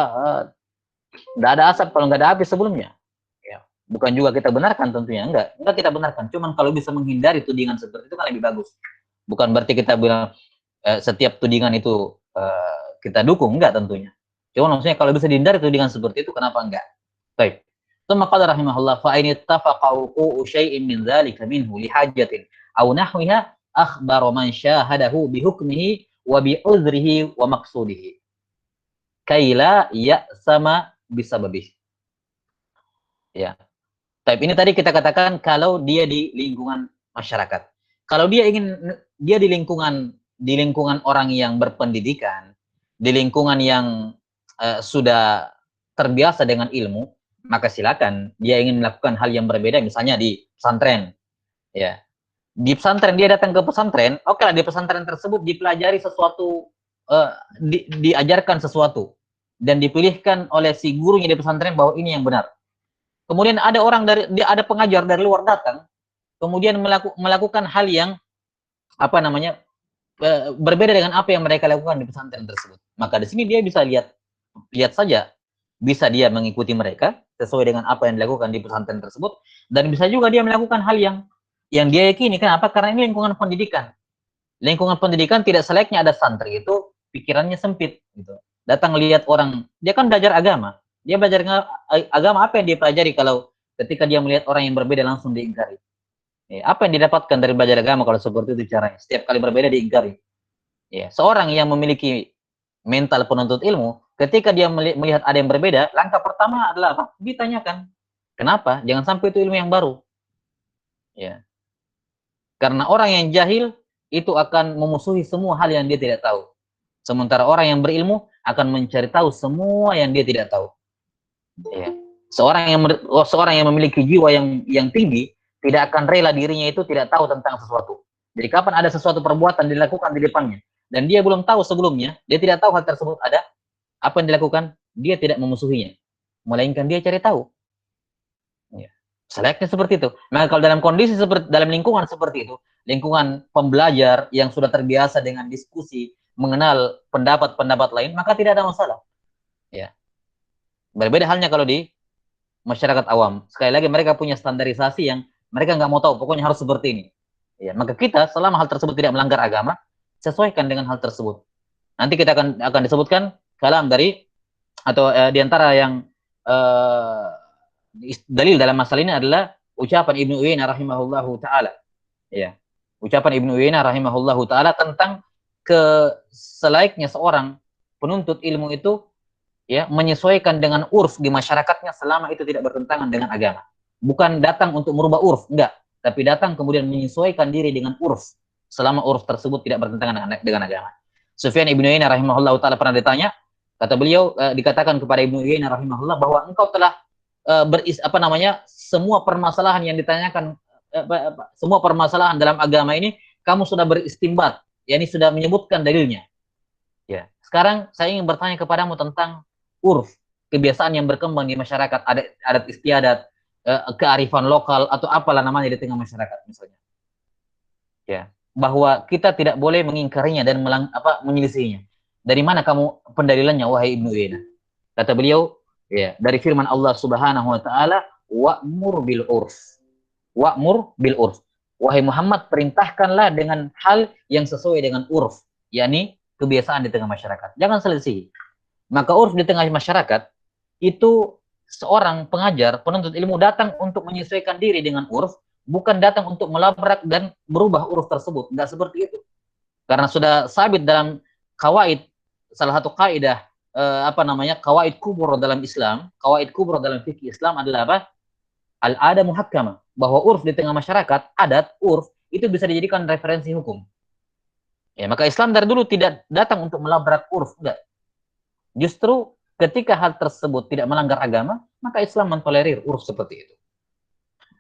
enggak ada asap kalau enggak ada api sebelumnya. Ya. Bukan juga kita benarkan tentunya, enggak kita benarkan. Cuman kalau bisa menghindari tudingan seperti itu kan lebih bagus. Bukan berarti kita bilang setiap tudingan itu kita dukung, enggak tentunya. Cuma maksudnya kalau bisa dihindari tudingan seperti itu, kenapa enggak? Baik. Tsumma qala rahimahullah fa in ittafaqa wuqu'u syai'in min dzalika minhu li hajatin aw nahwiha akhbara man syahadahu bi hukmihi wa bi uzrihi wa maqsudihi. Kaila ya sama bisababih. Ya. Tapi ini tadi kita katakan kalau dia di lingkungan masyarakat. Kalau dia di lingkungan orang yang berpendidikan, di lingkungan yang sudah terbiasa dengan ilmu, maka silakan. Dia ingin melakukan hal yang berbeda, misalnya di pesantren, ya. Di pesantren dia datang ke pesantren, oke lah, di pesantren tersebut dipelajari sesuatu, diajarkan sesuatu, dan dipilihkan oleh si gurunya di pesantren bahwa ini yang benar. Kemudian ada pengajar dari luar datang, kemudian melakukan hal yang apa namanya berbeda dengan apa yang mereka lakukan di pesantren tersebut. Maka di sini dia bisa lihat saja, bisa dia mengikuti mereka sesuai dengan apa yang dilakukan di pesantren tersebut, dan bisa juga dia melakukan hal yang dia yakini. Kenapa? Karena ini lingkungan pendidikan. Lingkungan pendidikan tidak selayaknya ada santri itu pikirannya sempit gitu. Datang lihat orang, dia kan belajar agama. Dia belajar agama, apa yang dia pelajari kalau ketika dia melihat orang yang berbeda langsung diingkari. Ya, apa yang didapatkan dari belajar agama kalau seperti itu caranya? Setiap kali berbeda diingkari. Ya, seorang yang memiliki mental penuntut ilmu, ketika dia melihat ada yang berbeda, langkah pertama adalah apa? Ditanyakan. Kenapa? Jangan sampai itu ilmu yang baru. Ya. Karena orang yang jahil itu akan memusuhi semua hal yang dia tidak tahu. Sementara orang yang berilmu akan mencari tahu semua yang dia tidak tahu. Ya. Seorang yang memiliki jiwa yang tinggi tidak akan rela dirinya itu tidak tahu tentang sesuatu. Jadi kapan ada sesuatu perbuatan dilakukan di depannya dan dia belum tahu sebelumnya, dia tidak tahu hal tersebut ada, apa yang dilakukan? Dia tidak memusuhinya, melainkan dia cari tahu. Ya. Selayaknya seperti itu. Maka kalau dalam kondisi seperti dalam lingkungan seperti itu, lingkungan pembelajar yang sudah terbiasa dengan diskusi, mengenal pendapat-pendapat lain, maka tidak ada masalah. Ya. Berbeda halnya kalau di masyarakat awam. Sekali lagi mereka punya standarisasi yang mereka nggak mau tahu, pokoknya harus seperti ini. Ya, maka kita selama hal tersebut tidak melanggar agama, sesuaikan dengan hal tersebut. Nanti kita akan disebutkan kalam dari atau diantara yang dalil dalam masalah ini adalah ucapan Ibnu Uyainah rahimahullahu taala. Ya. Ucapan Ibnu Uyainah rahimahullahu taala tentang selayaknya seorang penuntut ilmu itu ya menyesuaikan dengan urf di masyarakatnya selama itu tidak bertentangan dengan agama. Bukan datang untuk merubah urf, enggak, tapi datang kemudian menyesuaikan diri dengan urf selama urf tersebut tidak bertentangan dengan agama. Sufyan Ibnu Uyainah rahimahullahu taala pernah ditanya, kata beliau dikatakan kepada Ibnu Uyainah rahimahullah bahwa engkau telah semua permasalahan yang ditanyakan semua permasalahan dalam agama ini kamu sudah beristimbat, yakni sudah menyebutkan dalilnya. Ya, sekarang saya ingin bertanya kepadamu tentang urf, kebiasaan yang berkembang di masyarakat, adat istiadat, kearifan lokal atau apalah namanya di tengah masyarakat misalnya. Ya, bahwa kita tidak boleh mengingkarinya dan menyelisihinya. Dari mana kamu pendalilannya wahai Ibnu Uyainah? Kata beliau, ya, dari firman Allah Subhanahu wa taala, wa'mur bil urf. Wa'mur bil urf. Wahai Muhammad, perintahkanlah dengan hal yang sesuai dengan urf, yakni kebiasaan di tengah masyarakat. Jangan selisih. Maka urf di tengah masyarakat itu seorang pengajar, penuntut ilmu datang untuk menyesuaikan diri dengan urf, bukan datang untuk melabrak dan berubah urf tersebut. Enggak seperti itu. Karena sudah sabit dalam kawaid, salah satu kaidah kawaid kubur dalam Islam, kawaid kubur dalam fikih Islam adalah apa? Al-ada muhakkama, bahwa urf di tengah masyarakat, adat, urf itu bisa dijadikan referensi hukum. Ya, maka Islam dari dulu tidak datang untuk melabrak urf, enggak. Justru ketika hal tersebut tidak melanggar agama, maka Islam mentolerir urf seperti itu.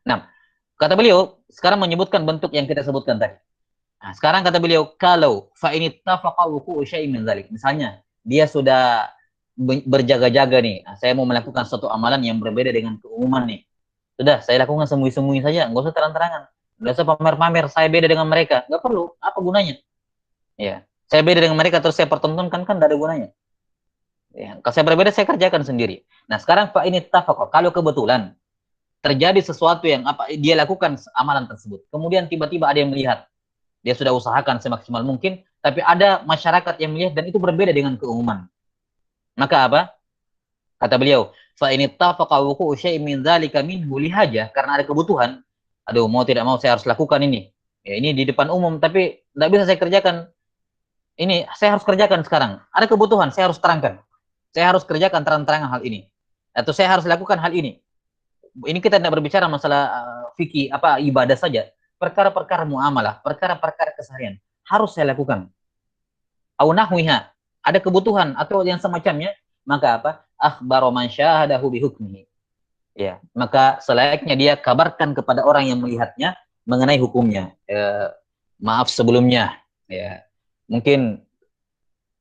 Nah, kata beliau, sekarang menyebutkan bentuk yang kita sebutkan tadi. Nah, sekarang kata beliau, kalau fa'init tafaqawuku syai'in min dzalik. Misalnya, dia sudah berjaga-jaga nih. Nah, saya mau melakukan suatu amalan yang berbeda dengan keumuman nih. Sudah, saya lakukan sembunyi-sembunyi saja, nggak usah terang-terangan. Nggak usah pamer-pamer, saya beda dengan mereka. Nggak perlu, apa gunanya? Ya, saya beda dengan mereka terus saya pertontonkan, kan nggak ada gunanya. Ya, kalau saya berbeda, saya kerjakan sendiri. Nah, sekarang Pak ini tafaqah. Kalau kebetulan terjadi sesuatu yang dia lakukan amalan tersebut, kemudian tiba-tiba ada yang melihat, dia sudah usahakan semaksimal mungkin, tapi ada masyarakat yang melihat dan itu berbeda dengan keumuman. Maka apa? Kata beliau, fa ini tafaqa wuqu'u syai'in min dzalika minhu lihaja, karena ada kebutuhan. Aduh, mau tidak mau saya harus lakukan ini. Ya, ini di depan umum tapi tidak bisa saya kerjakan. Ini saya harus kerjakan sekarang. Ada kebutuhan, saya harus terangkan. Saya harus kerjakan terang-terangan hal ini. Atau saya harus lakukan hal ini. Ini kita tidak berbicara masalah fikih ibadah saja. Perkara-perkara muamalah, perkara-perkara keseharian harus saya lakukan. Au nahwiha, ada kebutuhan atau yang semacamnya, maka apa? Akhbaro man syahadahu bihukmihi. Ya, maka selayaknya dia kabarkan kepada orang yang melihatnya mengenai hukumnya. Maaf sebelumnya, ya. Mungkin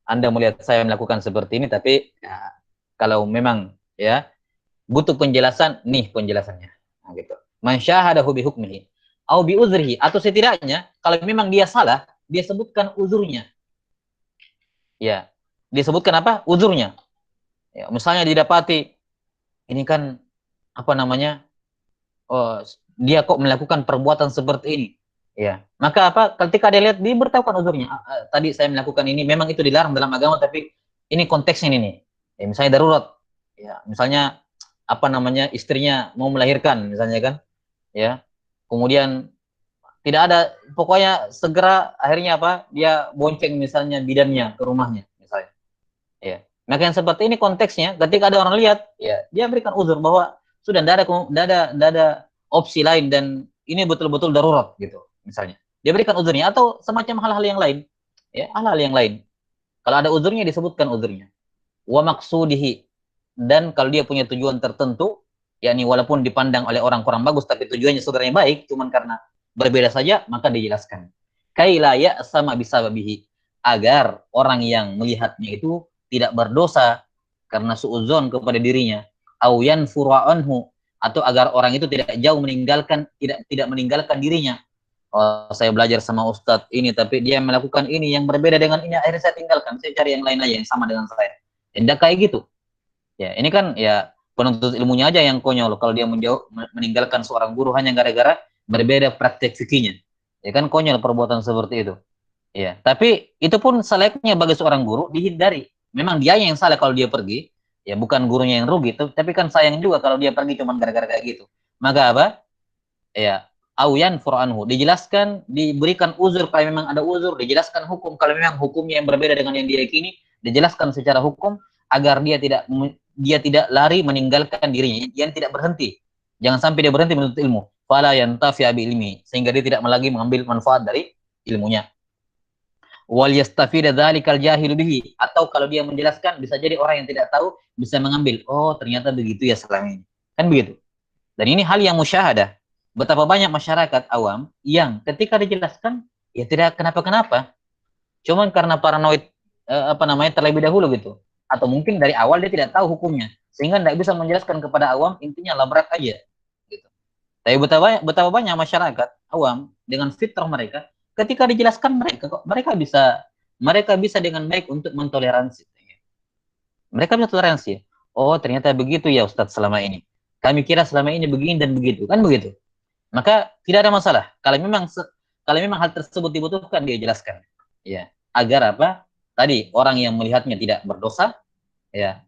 Anda melihat saya melakukan seperti ini, tapi ya, kalau memang ya butuh penjelasan, nih penjelasannya. Nah, gitu. Man syahadahu bihukmihi au bi uzrihi, atau setidaknya kalau memang dia salah, dia sebutkan uzurnya. Ya, disebutkan apa? Uzurnya. Ya, misalnya didapati ini kan oh, dia kok melakukan perbuatan seperti ini. Ya, maka ketika dia lihat, dia beritahukan uzurnya. Tadi saya melakukan ini, memang itu dilarang dalam agama, tapi ini konteksnya ini nih. Ya, misalnya darurat. Ya, misalnya apa namanya, istrinya mau melahirkan misalnya kan, ya. Kemudian tidak ada, pokoknya segera akhirnya apa? Dia bonceng misalnya bidannya ke rumahnya misalnya. Ya. Maka yang seperti ini konteksnya, ketika ada orang lihat, ya dia berikan uzur bahwa sudah tidak ada opsi lain dan ini betul-betul darurat gitu, misalnya. Dia berikan uzurnya atau semacam hal-hal yang lain, ya hal-hal yang lain. Kalau ada uzurnya disebutkan uzurnya. Wa maksudihi, dan kalau dia punya tujuan tertentu, yakni walaupun dipandang oleh orang kurang bagus tapi tujuannya sebenarnya baik, cuman karena berbeda saja, maka dijelaskan. Kaila ya sama bisa babihi, agar orang yang melihatnya itu tidak berdosa karena suudzon kepada dirinya, au yanfura anhu, atau agar orang itu tidak jauh meninggalkan, tidak meninggalkan dirinya. Oh, saya belajar sama ustadz ini tapi dia melakukan ini yang berbeda dengan ini, akhirnya saya tinggalkan, saya cari yang lain aja yang sama dengan saya. Tidak kayak gitu. Ya, ini kan ya penuntut ilmunya aja yang konyol kalau dia meninggalkan seorang guru hanya gara-gara berbeda praktek fikihnya. Ya kan konyol perbuatan seperti itu. Ya, tapi itu pun selayaknya bagi seorang guru dihindari. Memang dia yang salah kalau dia pergi, ya bukan gurunya yang rugi, tapi kan sayang juga kalau dia pergi cuma gara-gara kayak gitu. Maka apa? Ya, auyan furanhu, dijelaskan, diberikan uzur kalau memang ada uzur, dijelaskan hukum kalau memang hukumnya yang berbeda dengan yang dia yakini, dijelaskan secara hukum agar dia tidak lari meninggalkan dirinya, dia tidak berhenti. Jangan sampai dia berhenti menuntut ilmu. Fala yantafi bi ilmi, sehingga dia tidak lagi mengambil manfaat dari ilmunya. Wal yastafida dzalikal jahil bihi, atau kalau dia menjelaskan bisa jadi orang yang tidak tahu bisa mengambil, oh ternyata begitu ya selama ini. Kan begitu. Dan ini hal yang musyahadah. Betapa banyak masyarakat awam yang ketika dijelaskan ya tidak kenapa-kenapa, cuman karena paranoid, apa namanya, terlebih dahulu gitu. Atau mungkin dari awal dia tidak tahu hukumnya sehingga tidak bisa menjelaskan kepada awam, intinya labrak aja gitu. Tapi betapa banyak masyarakat awam dengan fitrah mereka, ketika dijelaskan mereka bisa dengan baik untuk mentoleransi. Mereka bisa toleransi. Oh, ternyata begitu ya Ustadz selama ini. Kami kira selama ini begini dan begitu, kan begitu. Maka tidak ada masalah. Kalau memang hal tersebut dibutuhkan, dia jelaskan. Ya, agar apa? Tadi orang yang melihatnya tidak berdosa, ya,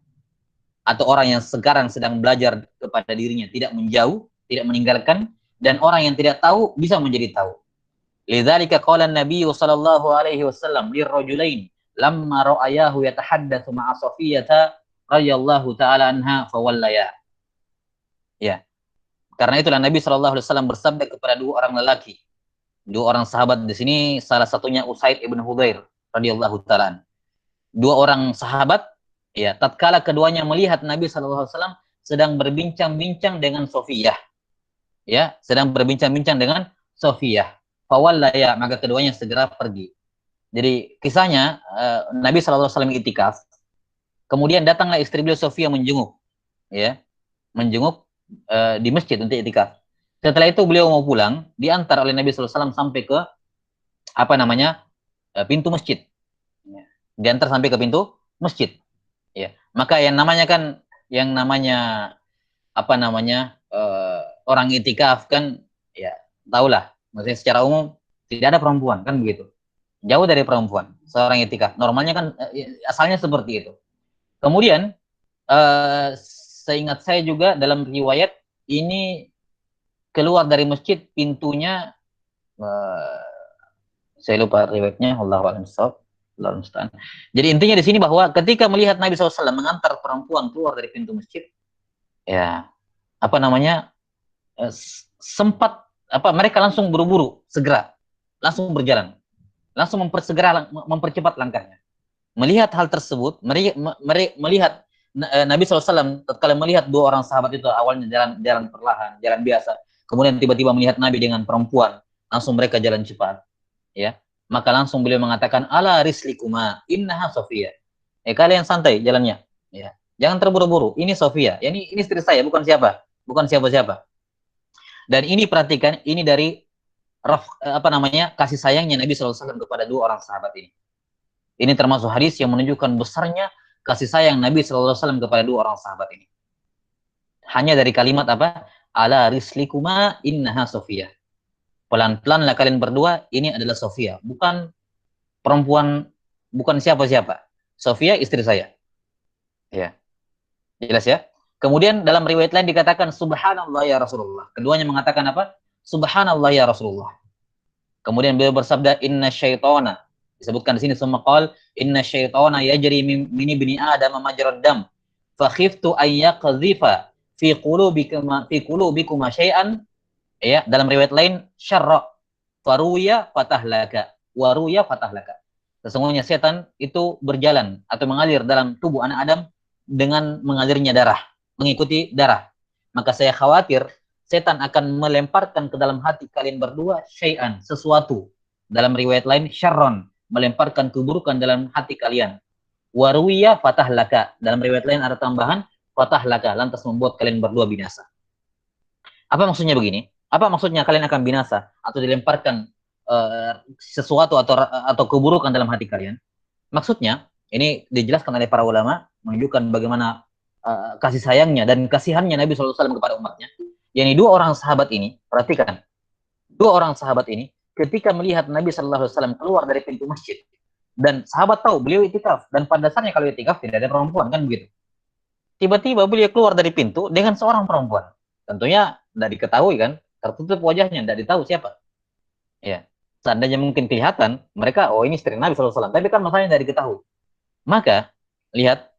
atau orang yang sekarang sedang belajar kepada dirinya tidak menjauh, tidak meninggalkan, dan orang yang tidak tahu bisa menjadi tahu. Lidzalika qala an-nabiy sallallahu alaihi wasallam lirrajulain lamma ra'ayahu yatahaddatsu ma'a Safiyata radhiyallahu taala anha fawallaya. Ya, karena itulah Nabi sallallahu alaihi wasallam bersabda kepada dua orang lelaki, dua orang sahabat di sini, salah satunya Usaid ibn Hudzair radhiyallahu taala. Dua orang sahabat, ya, tatkala keduanya melihat Nabi sallallahu alaihi wasallam sedang berbincang-bincang dengan Safiyah, ya, sedang berbincang-bincang dengan Safiyah. Fawallaya, maka keduanya segera pergi. Jadi kisahnya, Nabi sallallahu alaihi wasallam itikaf, kemudian datanglah istri beliau Safiyah menjenguk, ya, menjenguk di masjid untuk itikaf. Setelah itu beliau mau pulang, diantar oleh Nabi sallallahu alaihi wasallam sampai ke apa namanya, pintu masjid. Diantar sampai ke pintu masjid. Ya, maka yang namanya apa namanya, orang itikaf kan, ya tahulah, maksudnya secara umum tidak ada perempuan kan begitu, jauh dari perempuan seorang itikaf normalnya kan, asalnya seperti itu. Kemudian, seingat saya juga dalam riwayat ini keluar dari masjid pintunya, uh, saya lupa riwayatnya, Allahu a'lam bishawab. Jadi intinya di sini bahwa ketika melihat Nabi SAW mengantar perempuan keluar dari pintu masjid, ya apa namanya, sempat apa, mereka langsung buru-buru segera langsung berjalan, langsung mempercepat langkahnya. Melihat hal tersebut, melihat Nabi SAW tatkala melihat dua orang sahabat itu awalnya jalan perlahan, jalan biasa, kemudian tiba-tiba melihat Nabi dengan perempuan, langsung mereka jalan cepat, ya. Maka langsung beliau mengatakan, ala rislikuma innaha Sofia. Kalian santai jalannya, ya. Jangan terburu-buru. Ini Sofia. Ya, ini istri saya, bukan siapa-siapa. Dan ini perhatikan, ini dari apa namanya, kasih sayangnya Nabi SAW kepada dua orang sahabat ini. Ini termasuk hadis yang menunjukkan besarnya kasih sayang Nabi SAW kepada dua orang sahabat ini. Hanya dari kalimat apa? Ala rislikuma innaha Sofia. Pelan-pelanlah kalian berdua, ini adalah Sofia, bukan perempuan, bukan siapa-siapa. Sofia istri saya. Ya, jelas ya. Kemudian dalam riwayat lain dikatakan subhanallah ya Rasulullah. Keduanya mengatakan apa? Subhanallah ya Rasulullah. Kemudian beliau bersabda inna syaitana. Disebutkan di sini semua qal inna syaitana yajri min ibni adam majrad dam. Fa khiftu an yaqdhifa fi qulubikum syai'an. Ya, dalam riwayat lain syarra faruya fatahlaka waruya fatahlaka. Sesungguhnya setan itu berjalan atau mengalir dalam tubuh anak Adam dengan mengalirnya darah, mengikuti darah. Maka saya khawatir setan akan melemparkan ke dalam hati kalian berdua syai'an, sesuatu. Dalam riwayat lain syarron, melemparkan keburukan dalam hati kalian. Waruya fatahlaka. Dalam riwayat lain ada tambahan fatahlaka, lantas membuat kalian berdua binasa. Apa maksudnya begini? Apa maksudnya kalian akan binasa atau dilemparkan sesuatu atau keburukan dalam hati kalian? Maksudnya, ini dijelaskan oleh para ulama menunjukkan bagaimana kasih sayangnya dan kasihannya Nabi SAW kepada umatnya. Yani dua orang sahabat ini, perhatikan, dua orang sahabat ini ketika melihat Nabi SAW keluar dari pintu masjid dan sahabat tahu beliau itikaf dan pada dasarnya kalau itikaf tidak ada perempuan kan begitu. Tiba-tiba beliau keluar dari pintu dengan seorang perempuan. Tentunya tidak diketahui kan, tertutup wajahnya, tidak ditahu siapa. Ya, seandainya mungkin kelihatan, mereka, oh ini istri Nabi SAW. Tapi kan masalahnya tidak diketahui. Maka, lihat,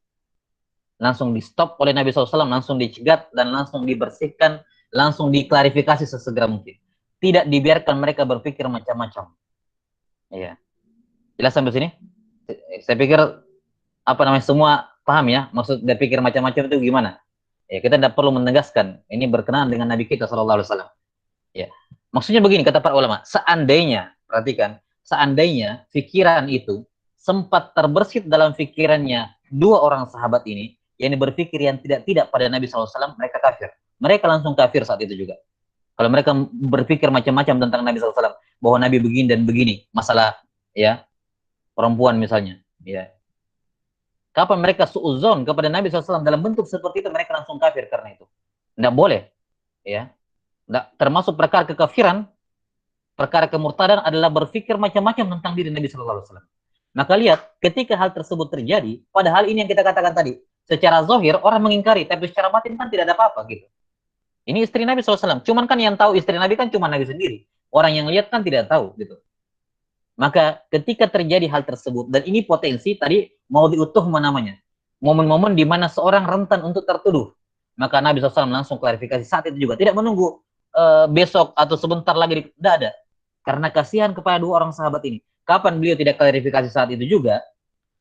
langsung di stop oleh Nabi SAW, langsung dicegat, dan langsung dibersihkan, langsung diklarifikasi sesegera mungkin. Tidak dibiarkan mereka berpikir macam-macam. Ya, jelas sampai sini? Saya pikir, apa namanya, semua paham ya, maksud berpikir macam-macam itu gimana? Ya, kita tidak perlu menegaskan, ini berkenaan dengan Nabi kita SAW. Ya, maksudnya begini, kata para ulama, seandainya, perhatikan, seandainya pikiran itu sempat terbersit dalam pikirannya dua orang sahabat ini, yang berpikir yang tidak pada Nabi SAW, mereka kafir. Mereka langsung kafir saat itu juga. Kalau mereka berpikir macam-macam tentang Nabi SAW, bahwa Nabi begini dan begini, masalah ya perempuan misalnya, ya. Kapan mereka suuzon kepada Nabi SAW dalam bentuk seperti itu, mereka langsung kafir karena itu. Tidak boleh, ya. Termasuk perkara kekafiran, perkara kemurtadan adalah berpikir macam-macam tentang diri Nabi Sallallahu Alaihi Wasallam. Maka lihat, ketika hal tersebut terjadi, padahal ini yang kita katakan tadi, secara zahir orang mengingkari, tapi secara batin kan tidak ada apa-apa gitu. Ini istri Nabi SAW. Cuman kan yang tahu istri Nabi kan cuma Nabi sendiri. Orang yang lihat kan tidak tahu gitu. Maka ketika terjadi hal tersebut, dan ini potensi tadi mau diutuh namanya, momen-momen di mana seorang rentan untuk tertuduh, maka Nabi SAW langsung klarifikasi saat itu juga, tidak menunggu besok atau sebentar lagi, tidak ada. Karena kasihan kepada dua orang sahabat ini. Kapan beliau tidak klarifikasi saat itu juga,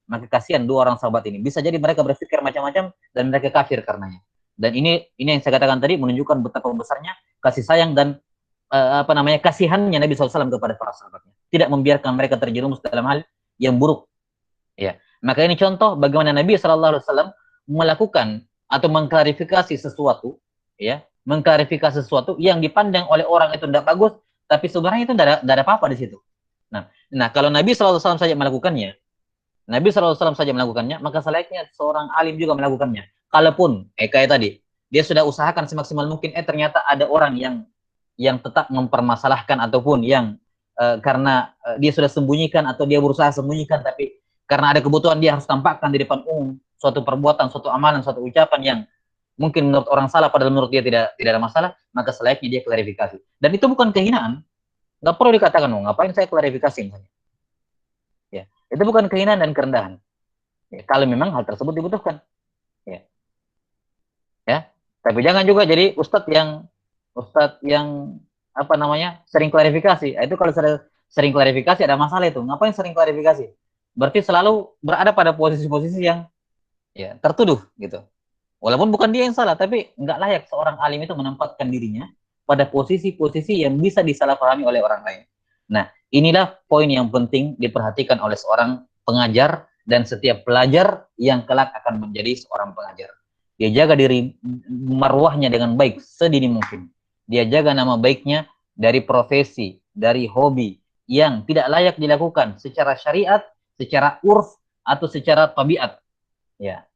maka kasihan dua orang sahabat ini. Bisa jadi mereka berpikir macam-macam dan mereka kafir karenanya. Dan ini yang saya katakan tadi menunjukkan betapa besarnya kasih sayang dan kasihannya Nabi SAW kepada para sahabatnya. Tidak membiarkan mereka terjerumus dalam hal yang buruk. Ya, maka ini contoh bagaimana Nabi SAW melakukan atau mengklarifikasi sesuatu, ya, mengklarifikasi sesuatu yang dipandang oleh orang itu tidak bagus, tapi sebenarnya itu tidak ada apa-apa di situ. Nah, kalau Nabi SAW saja melakukannya, maka selayaknya seorang alim juga melakukannya. Kalaupun kayak tadi, dia sudah usahakan semaksimal mungkin, ternyata ada orang yang tetap mempermasalahkan ataupun yang karena dia sudah sembunyikan atau dia berusaha sembunyikan, tapi karena ada kebutuhan dia harus tampakkan di depan umum suatu perbuatan, suatu amalan, suatu ucapan yang mungkin menurut orang salah padahal menurut dia tidak ada masalah, maka selayaknya dia klarifikasi. Dan itu bukan kehinaan. Nggak perlu dikatakan, ngapain saya klarifikasi misalnya. Ya, itu bukan kehinaan dan kerendahan. Ya, kalau memang hal tersebut dibutuhkan. Ya. Ya, tapi jangan juga jadi ustadz yang sering klarifikasi. Itu kalau sering klarifikasi ada masalah itu. Ngapain sering klarifikasi? Berarti selalu berada pada posisi-posisi yang ya tertuduh gitu. Walaupun bukan dia yang salah, tapi nggak layak seorang alim itu menempatkan dirinya pada posisi-posisi yang bisa disalahpahami oleh orang lain. Nah, inilah poin yang penting diperhatikan oleh seorang pengajar dan setiap pelajar yang kelak akan menjadi seorang pengajar. Dia jaga diri marwahnya dengan baik sedini mungkin. Dia jaga nama baiknya dari profesi, dari hobi yang tidak layak dilakukan secara syariat, secara urf, atau secara tabiat. Ya,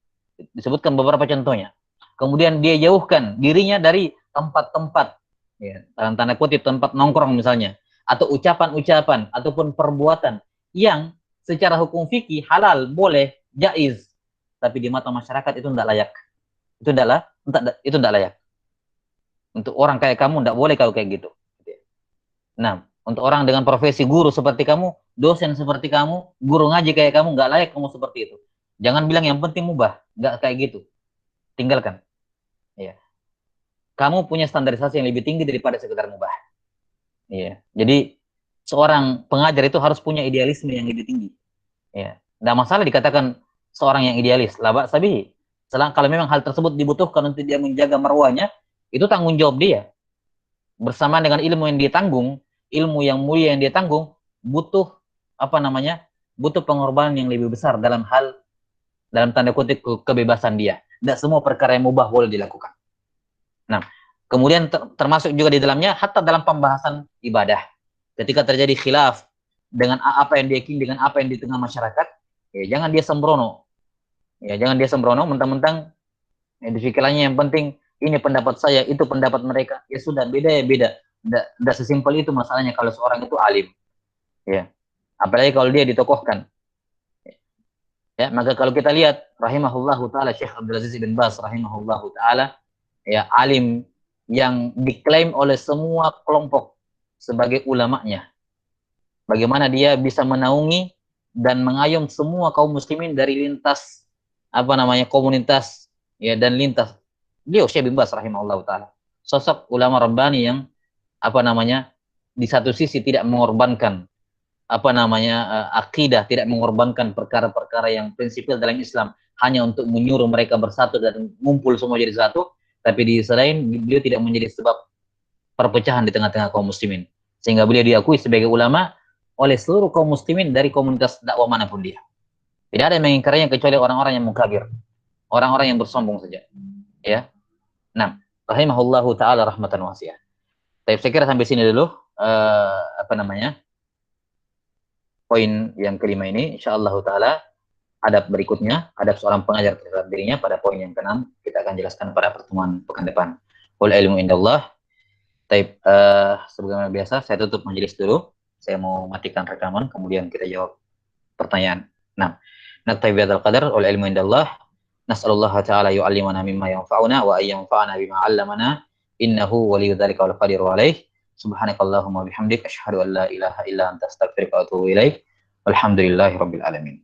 disebutkan beberapa contohnya. Kemudian dia jauhkan dirinya dari tempat-tempat, ya, dalam tanda kutip tempat nongkrong misalnya, atau ucapan-ucapan ataupun perbuatan yang secara hukum fikih halal, boleh, jaiz, tapi di mata masyarakat itu tidak layak. Itu adalah itu tidak layak. Untuk orang kayak kamu tidak boleh kau kayak gitu. Nah, untuk orang dengan profesi guru seperti kamu, dosen seperti kamu, guru ngaji kayak kamu, nggak layak kamu seperti itu. Jangan bilang yang penting mubah, nggak kayak gitu. Tinggalkan. Ya. Kamu punya standarisasi yang lebih tinggi daripada sekedar mubah. Ya. Jadi seorang pengajar itu harus punya idealisme yang lebih tinggi. Ya. Nggak masalah dikatakan seorang yang idealis. Lah, sabi. Kalau memang hal tersebut dibutuhkan untuk dia menjaga marwahnya, itu tanggung jawab dia. Bersama dengan ilmu yang dia tanggung, ilmu yang mulia yang dia tanggung, butuh apa namanya? Butuh pengorbanan yang lebih besar dalam tanda kutip kebebasan dia. Tidak semua perkara yang mubah boleh dilakukan. Nah, kemudian termasuk juga di dalamnya hatta dalam pembahasan ibadah. Ketika terjadi khilaf dengan apa yang diyakini dengan apa yang di tengah masyarakat, ya jangan dia sembrono. Ya jangan dia sembrono mentang-mentang ya, di pikirannya yang penting ini pendapat saya, itu pendapat mereka. Ya sudah, beda ya beda. Tidak sesimpel itu masalahnya kalau seorang itu alim. Ya. Apalagi kalau dia ditokohkan. Ya, maka kalau kita lihat rahimahullahu taala Syekh Abdul Aziz bin Baz rahimahullahu taala ya alim yang diklaim oleh semua kelompok sebagai ulamanya. Bagaimana dia bisa menaungi dan mengayom semua kaum muslimin dari lintas apa namanya komunitas ya dan lintas beliau Syekh bin Baz rahimahullahu taala. Sosok ulama rabbani yang apa namanya di satu sisi tidak mengorbankan apa namanya akidah, tidak mengorbankan perkara-perkara yang prinsipil dalam Islam hanya untuk menyuruh mereka bersatu dan ngumpul semua jadi satu, tapi di sisi lain beliau tidak menjadi sebab perpecahan di tengah-tengah kaum muslimin, sehingga beliau diakui sebagai ulama oleh seluruh kaum muslimin dari komunitas dakwah manapun dia. Tidak ada yang mengingkarinya kecuali orang-orang yang mukabir, orang-orang yang bersombong saja. Ya, nah, rahimahullahu taala rahmatan wasi'ah. Tapi saya kira sampai sini dulu apa namanya poin yang kelima ini. Insyaallah taala adab berikutnya, adab seorang pengajar terhadap dirinya pada poin yang keenam kita akan jelaskan pada pertemuan pekan depan. Wal ilmu indallah. Taib, sebagaimana biasa saya tutup majelis dulu. Saya mau matikan rekaman, kemudian kita jawab pertanyaan. Nah, naktabi bihadzal qadar wal ilmu indallah. Nas'alullah ta'ala yu'allimana mimma yanfa'una wa ayyanfa'ana bima 'allamana. Innahu waliyyu dzalika wal qadiru 'alaih. Subhanakallahumma bihamdik asyhadu an la ilaha illa anta astaghfiruka wa atubu ilaik. Walhamdulillahirabbil alamin.